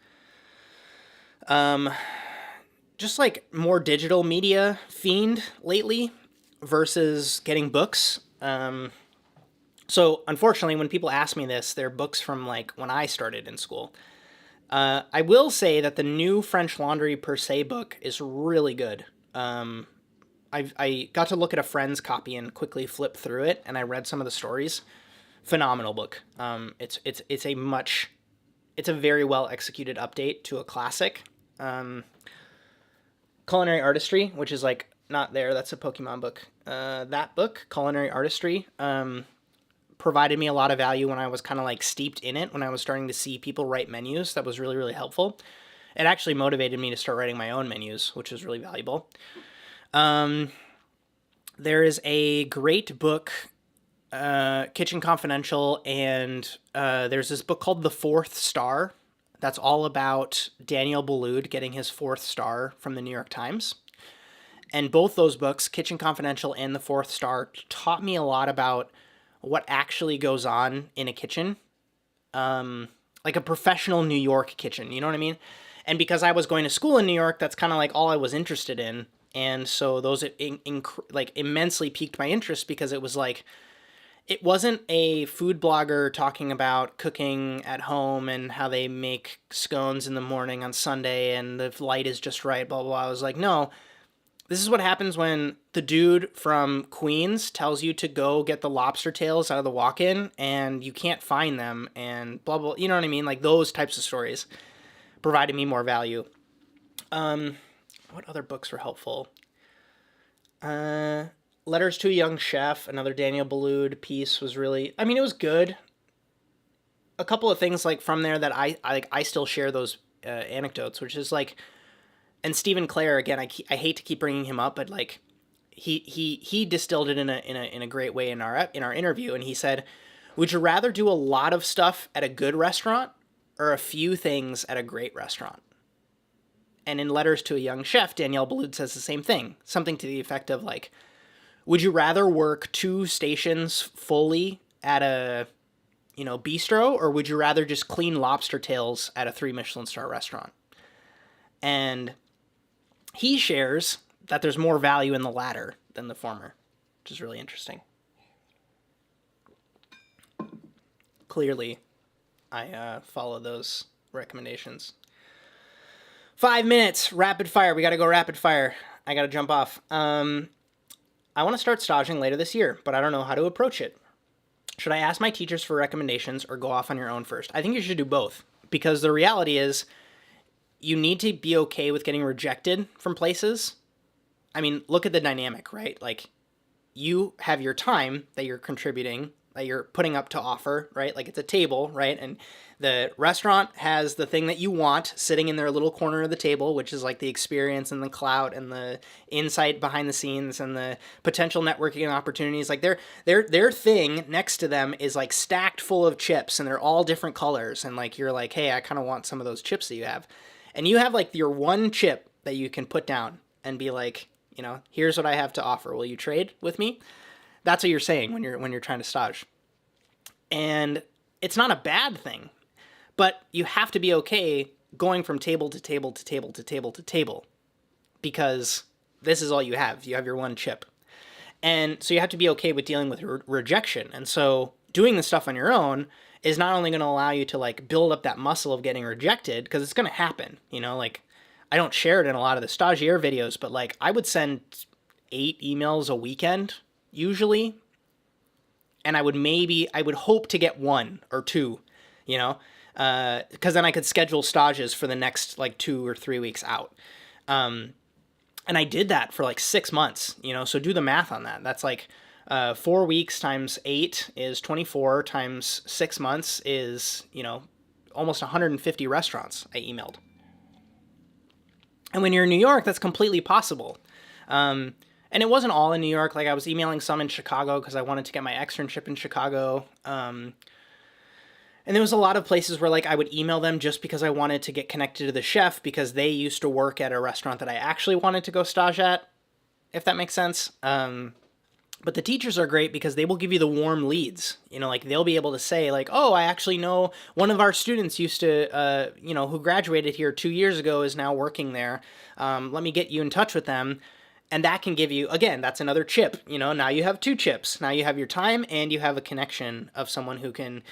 just like more digital media fiend lately versus getting books. So unfortunately, when people ask me this, they're books from like when I started in school. I will say that the new French Laundry per se book is really good. I got to look at a friend's copy and quickly flip through it, and I read some of the stories. Phenomenal book. It's a very well executed update to a classic. Culinary Artistry, which is like not there. That's a Pokemon book. That book, Culinary Artistry, provided me a lot of value when I was kind of like steeped in it. When I was starting to see people write menus, that was really, really helpful. It actually motivated me to start writing my own menus, which was really valuable. There is a great book, Kitchen Confidential, and there's this book called The Fourth Star that's all about Daniel Boulud getting his 4th star from the New York Times. And both those books, Kitchen Confidential and The Fourth Star, taught me a lot about what actually goes on in a kitchen, like a professional New York kitchen, you know what I mean? And because I was going to school in New York, that's kind of like all I was interested in. And so those like immensely piqued my interest because it was like, it wasn't a food blogger talking about cooking at home and how they make scones in the morning on Sunday and the light is just right, blah, blah, blah. I was like, no, this is what happens when the dude from Queens tells you to go get the lobster tails out of the walk-in and you can't find them and blah, blah, you know what I mean? Like those types of stories provided me more value. What what other books were helpful? Letters to a Young Chef, another Daniel Boulud piece was really, I mean, it was good. A couple of things like from there that I still share those anecdotes, which is like, and Stephen Clare again. I hate to keep bringing him up, but like he distilled it in a great way in our interview, and he said, "Would you rather do a lot of stuff at a good restaurant or a few things at a great restaurant?" And in Letters to a Young Chef, Danielle Boulud says the same thing, something to the effect of like, "Would you rather work 2 stations fully at a bistro, or would you rather just clean lobster tails at a 3 Michelin-star restaurant?" And he shares that there's more value in the latter than the former, which is really interesting. Clearly, I follow those recommendations. 5 minutes, rapid fire. We got to go rapid fire. I got to jump off. I want to start staging later this year, but I don't know how to approach it. Should I ask my teachers for recommendations or go off on your own first? I think you should do both, because the reality is you need to be okay with getting rejected from places. I mean, look at the dynamic, right? Like, you have your time that you're contributing, that you're putting up to offer, right? Like, it's a table, right? And the restaurant has the thing that you want sitting in their little corner of the table, which is like the experience and the clout and the insight behind the scenes and the potential networking opportunities. Like, their thing next to them is like stacked full of chips, and they're all different colors. And like, you're like, hey, I kind of want some of those chips that you have. And you have like your one chip that you can put down and be like, here's what I have to offer. Will you trade with me? That's what you're saying when you're trying to stage. And it's not a bad thing, but you have to be okay going from table to table to table to table to table, because this is all you have. You have your one chip. And so you have to be okay with dealing with rejection. And so doing the stuff on your own is not only going to allow you to like build up that muscle of getting rejected, because it's going to happen, like I don't share it in a lot of the stagiaire videos, but like I would send 8 emails a weekend usually. And I would hope to get 1 or 2, because then I could schedule stages for the next like 2 or 3 weeks out. And I did that for like 6 months, so do the math on that. That's like 4 weeks times 8 is 24 times 6 months is, almost 150 restaurants I emailed. And when you're in New York, that's completely possible. And it wasn't all in New York. Like, I was emailing some in Chicago because I wanted to get my externship in Chicago. And there was a lot of places where like I would email them just because I wanted to get connected to the chef, because they used to work at a restaurant that I actually wanted to go stage at, if that makes sense. But the teachers are great because they will give you the warm leads. Like they'll be able to say like, oh, I actually know one of our students used to, who graduated here 2 years ago is now working there. Let me get you in touch with them. And that can give you, again, that's another chip. Now you have 2 chips. Now you have your time and you have a connection of someone who can,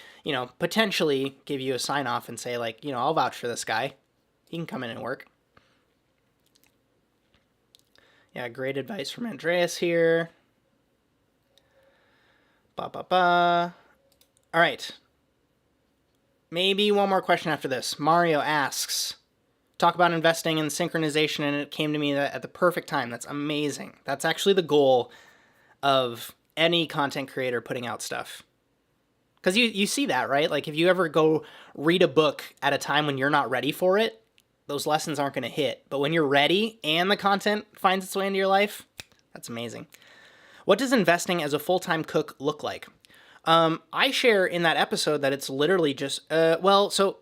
potentially give you a sign off and say like, I'll vouch for this guy. He can come in and work. Yeah, great advice from Andreas here. All right. Maybe one more question after this. Mario asks, talk about investing in synchronization, and it came to me at the perfect time. That's amazing. That's actually the goal of any content creator putting out stuff. Because you see that, right? Like if you ever go read a book at a time when you're not ready for it, those lessons aren't going to hit. But when you're ready and the content finds its way into your life, that's amazing. What does investing as a full-time cook look like? I share in that episode that it's literally just, so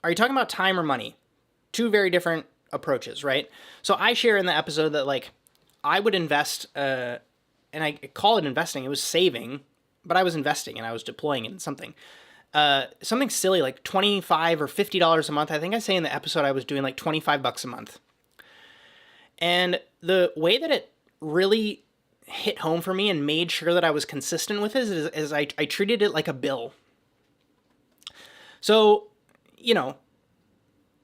are you talking about time or money? 2 very different approaches, right? So I share in the episode that like I would invest, and I call it investing. It was saving, but I was investing and I was deploying it in something. Something silly like $25 or $50 a month. I think I say in the episode I was doing like $25 a month. And the way that it really hit home for me and made sure that I was consistent with it is I treated it like a bill. So,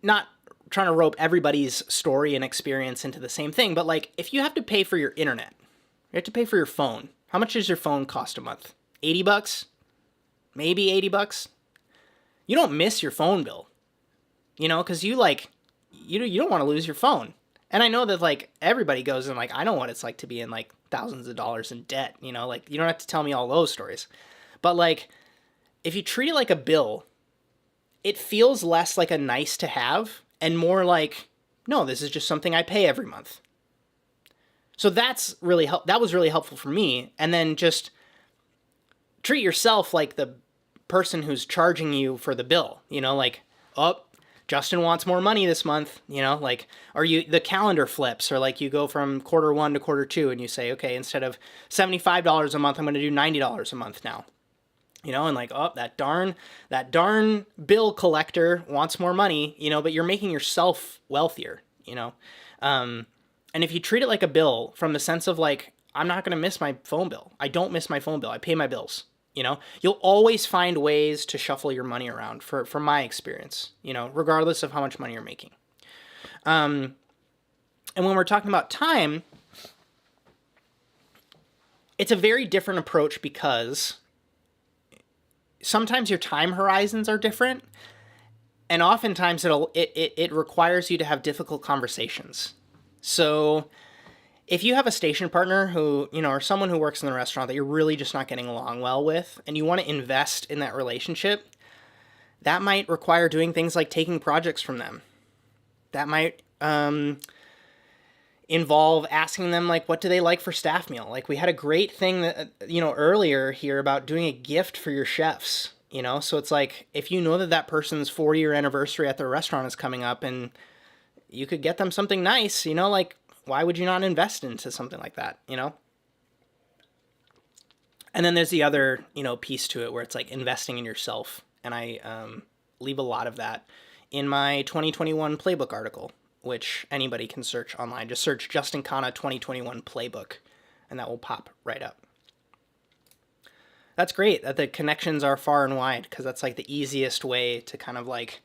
not trying to rope everybody's story and experience into the same thing, but like if you have to pay for your internet, you have to pay for your phone. How much does your phone cost a month? $80? Maybe $80? You don't miss your phone bill, because you don't want to lose your phone. And I know that like everybody goes and like, I know what it's like to be in like thousands of dollars in debt, you know, like you don't have to tell me all those stories. But like, if you treat it like a bill, it feels less like a nice to have and more like, no, this is just something I pay every month. So that was really helpful for me. And then just treat yourself like the person who's charging you for the bill, you know, like, oh, Justin wants more money this month, you know, like, or the calendar flips, or like you go from quarter one to quarter two and you say, okay, instead of $75 a month, I'm going to do $90 a month now, you know, and like, oh, that darn bill collector wants more money, you know, but you're making yourself wealthier, you know. And if you treat it like a bill from the sense of like, I'm not going to miss my phone bill. I don't miss my phone bill. I pay my bills. You know, you'll always find ways to shuffle your money around from my experience, you know, regardless of how much money you're making. And when we're talking about time, it's a very different approach because sometimes your time horizons are different. And oftentimes it requires you to have difficult conversations. So if you have a station partner who, you know, or someone who works in the restaurant that you're really just not getting along well with, and you want to invest in that relationship, that might require doing things like taking projects from them. That might involve asking them, like, what do they like for staff meal? Like, we had a great thing that, you know, earlier here about doing a gift for your chefs, you know? So it's like, if you know that that person's 4-year anniversary at their restaurant is coming up and you could get them something nice, you know, like, why would you not invest into something like that, you know? And then there's the other, you know, piece to it where it's like investing in yourself. And I leave a lot of that in my 2021 playbook article, which anybody can search online. Just search Justin Khanna 2021 playbook, and that will pop right up. That's great that the connections are far and wide, because that's like the easiest way to kind of like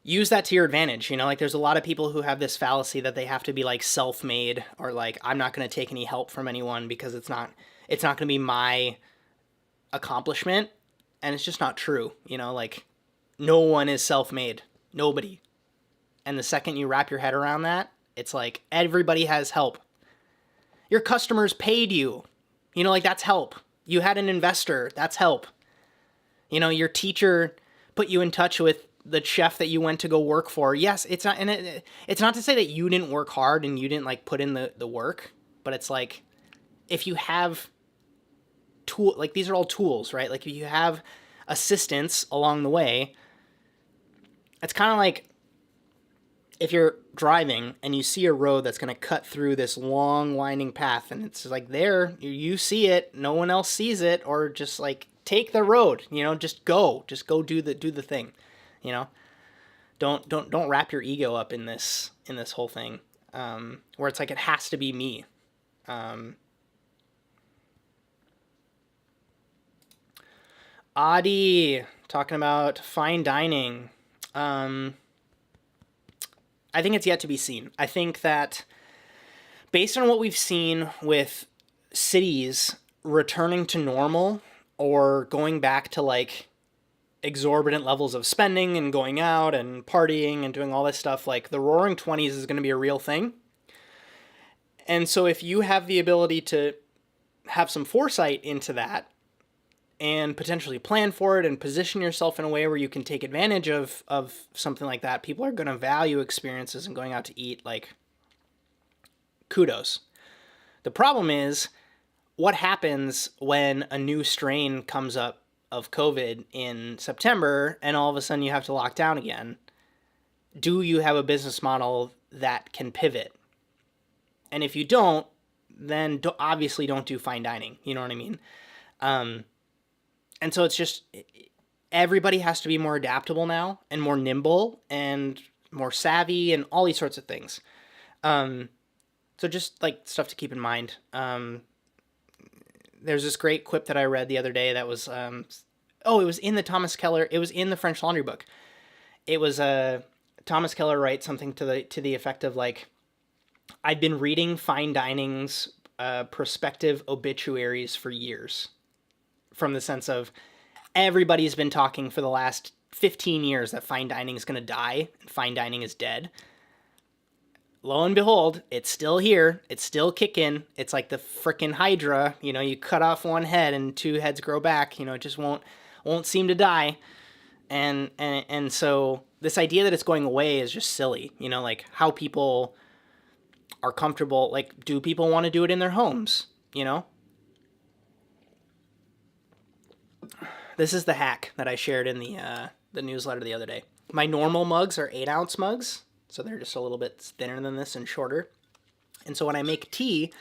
use that to your advantage. You know, like there's a lot of people who have this fallacy that they have to be like self-made, or like, I'm not going to take any help from anyone because it's not going to be my accomplishment. And it's just not true. You know, like no one is self-made. Nobody. And the second you wrap your head around that, it's like everybody has help. Your customers paid you. You know, like that's help. You had an investor. That's help. You know, your teacher put you in touch with the chef that you went to go work for. Yes, it's not, and it's not to say that you didn't work hard and you didn't like put in the work, but it's like, if you have like these are all tools, right? Like if you have assistance along the way, it's kind of like if you're driving and you see a road that's going to cut through this long winding path, and it's like there, you see it, no one else sees it, or just like take the road, you know, just go do the thing. You know, don't wrap your ego up in this whole thing, where it's like it has to be me. Adi talking about fine dining. I think it's yet to be seen. I think that based on what we've seen with cities returning to normal or going back to like exorbitant levels of spending and going out and partying and doing all this stuff, like the Roaring 20s is going to be a real thing. And so if you have the ability to have some foresight into that and potentially plan for it and position yourself in a way where you can take advantage of something like that, people are going to value experiences and going out to eat. Like, kudos. The problem is, what happens when a new strain comes up of COVID in September and all of a sudden you have to lock down again? Do you have a business model that can pivot? And if you don't, then obviously don't do fine dining. You know what I mean? And so it's just, everybody has to be more adaptable now and more nimble and more savvy and all these sorts of things. So just like stuff to keep in mind. There's this great quip that I read the other day that was, it was in the Thomas Keller, it was in the French Laundry book. It was, Thomas Keller writes something to the effect of like, I've been reading fine dining's prospective obituaries for years, from the sense of everybody's been talking for the last 15 years that fine dining is going to die and fine dining is dead. lo and behold, it's still here. It's still kicking. It's like the frickin' Hydra. You know, you cut off one head and two heads grow back. You know, it just won't seem to die. And so this idea that it's going away is just silly. You know, like how people are comfortable. Like, do people want to do it in their homes? You know? This is the hack that I shared in the newsletter the other day. My normal mugs are 8-ounce mugs, so they're just a little bit thinner than this and shorter. And so when I make tea,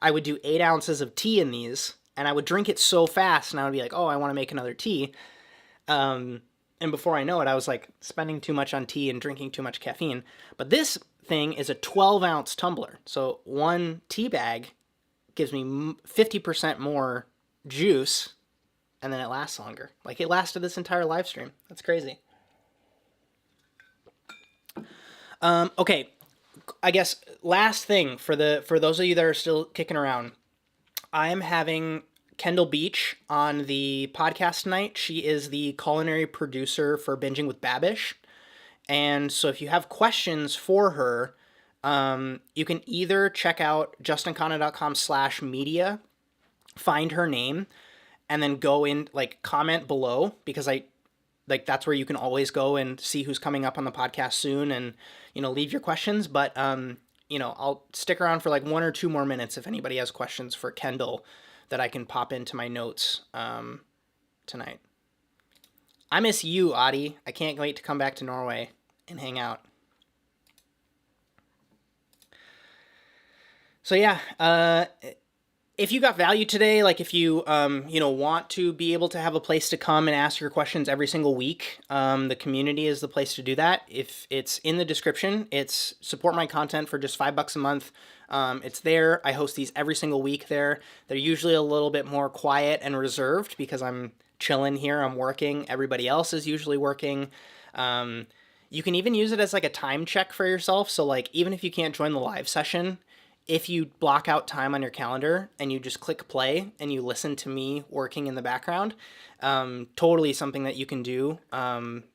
I would do 8 ounces of tea in these, and I would drink it so fast, and I would be like, oh, I want to make another tea. And before I know it, I was like spending too much on tea and drinking too much caffeine. But this thing is a 12-ounce tumbler. So one tea bag gives me 50% more juice, and then it lasts longer. Like, it lasted this entire live stream. That's crazy. Okay, I guess last thing for those of you that are still kicking around, I'm having Kendall Beach on the podcast tonight. She is the culinary producer for Binging with Babish. And so if you have questions for her, you can either check out justinkhanna.com/media, find her name, and then go in, like, comment below, because that's where you can always go and see who's coming up on the podcast soon and, you know, leave your questions. But, you know, I'll stick around for like 1 or 2 more minutes if anybody has questions for Kendall that I can pop into my notes tonight. I miss you, Adi. I can't wait to come back to Norway and hang out. So yeah, if you got value today, like if you, you know, want to be able to have a place to come and ask your questions every single week, the community is the place to do that. If it's in the description, it's support my content for just $5 a month. It's there. I host these every single week there. They're usually a little bit more quiet and reserved because I'm chilling here. I'm working. Everybody else is usually working. You can even use it as like a time check for yourself. So like, even if you can't join the live session, if you block out time on your calendar and you just click play and you listen to me working in the background, totally something that you can do.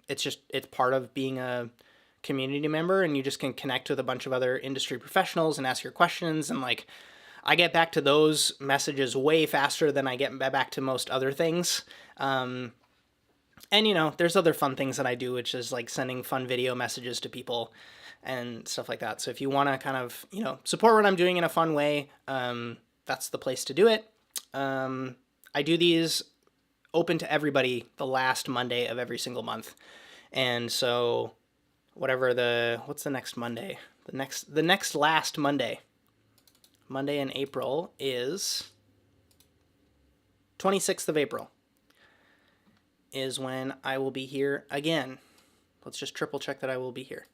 It's part of being a community member, and you just can connect with a bunch of other industry professionals and ask your questions. And like, I get back to those messages way faster than I get back to most other things. And you know, there's other fun things that I do, which is like sending fun video messages to people and stuff like that. So if you want to kind of, you know, support what I'm doing in a fun way, that's the place to do it. I do these open to everybody the last Monday of every single month. And so what's the next Monday? The next last Monday in April is 26th of April is when I will be here again. Let's just triple check that I will be here.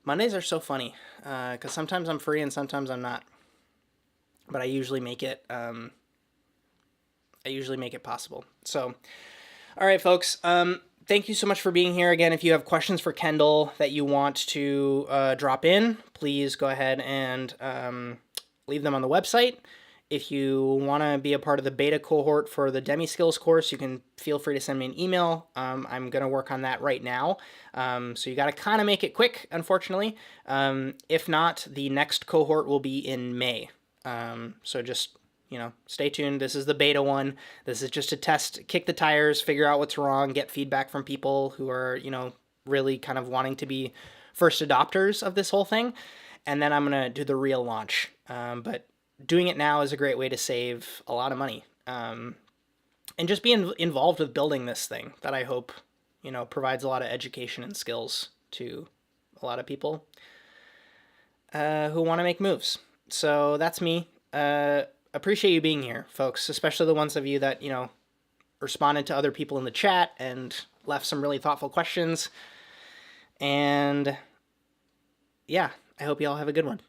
Mondays are so funny because sometimes I'm free and sometimes I'm not, but I usually make it possible. So, all right, folks. Thank you so much for being here again. If you have questions for Kendall that you want to drop in, please go ahead and leave them on the website. If you want to be a part of the beta cohort for the Demi Skills course, you can feel free to send me an email. I'm going to work on that right now. So you got to kind of make it quick, unfortunately. If not, the next cohort will be in May. So just, you know, stay tuned. This is the beta one. This is just a test, kick the tires, figure out what's wrong, get feedback from people who are, you know, really kind of wanting to be first adopters of this whole thing. And then I'm going to do the real launch. But doing it now is a great way to save a lot of money, and just be involved with building this thing that I hope, you know, provides a lot of education and skills to a lot of people who want to make moves. So that's me. Appreciate you being here, folks, especially the ones of you that, you know, responded to other people in the chat and left some really thoughtful questions. And yeah, I hope you all have a good one.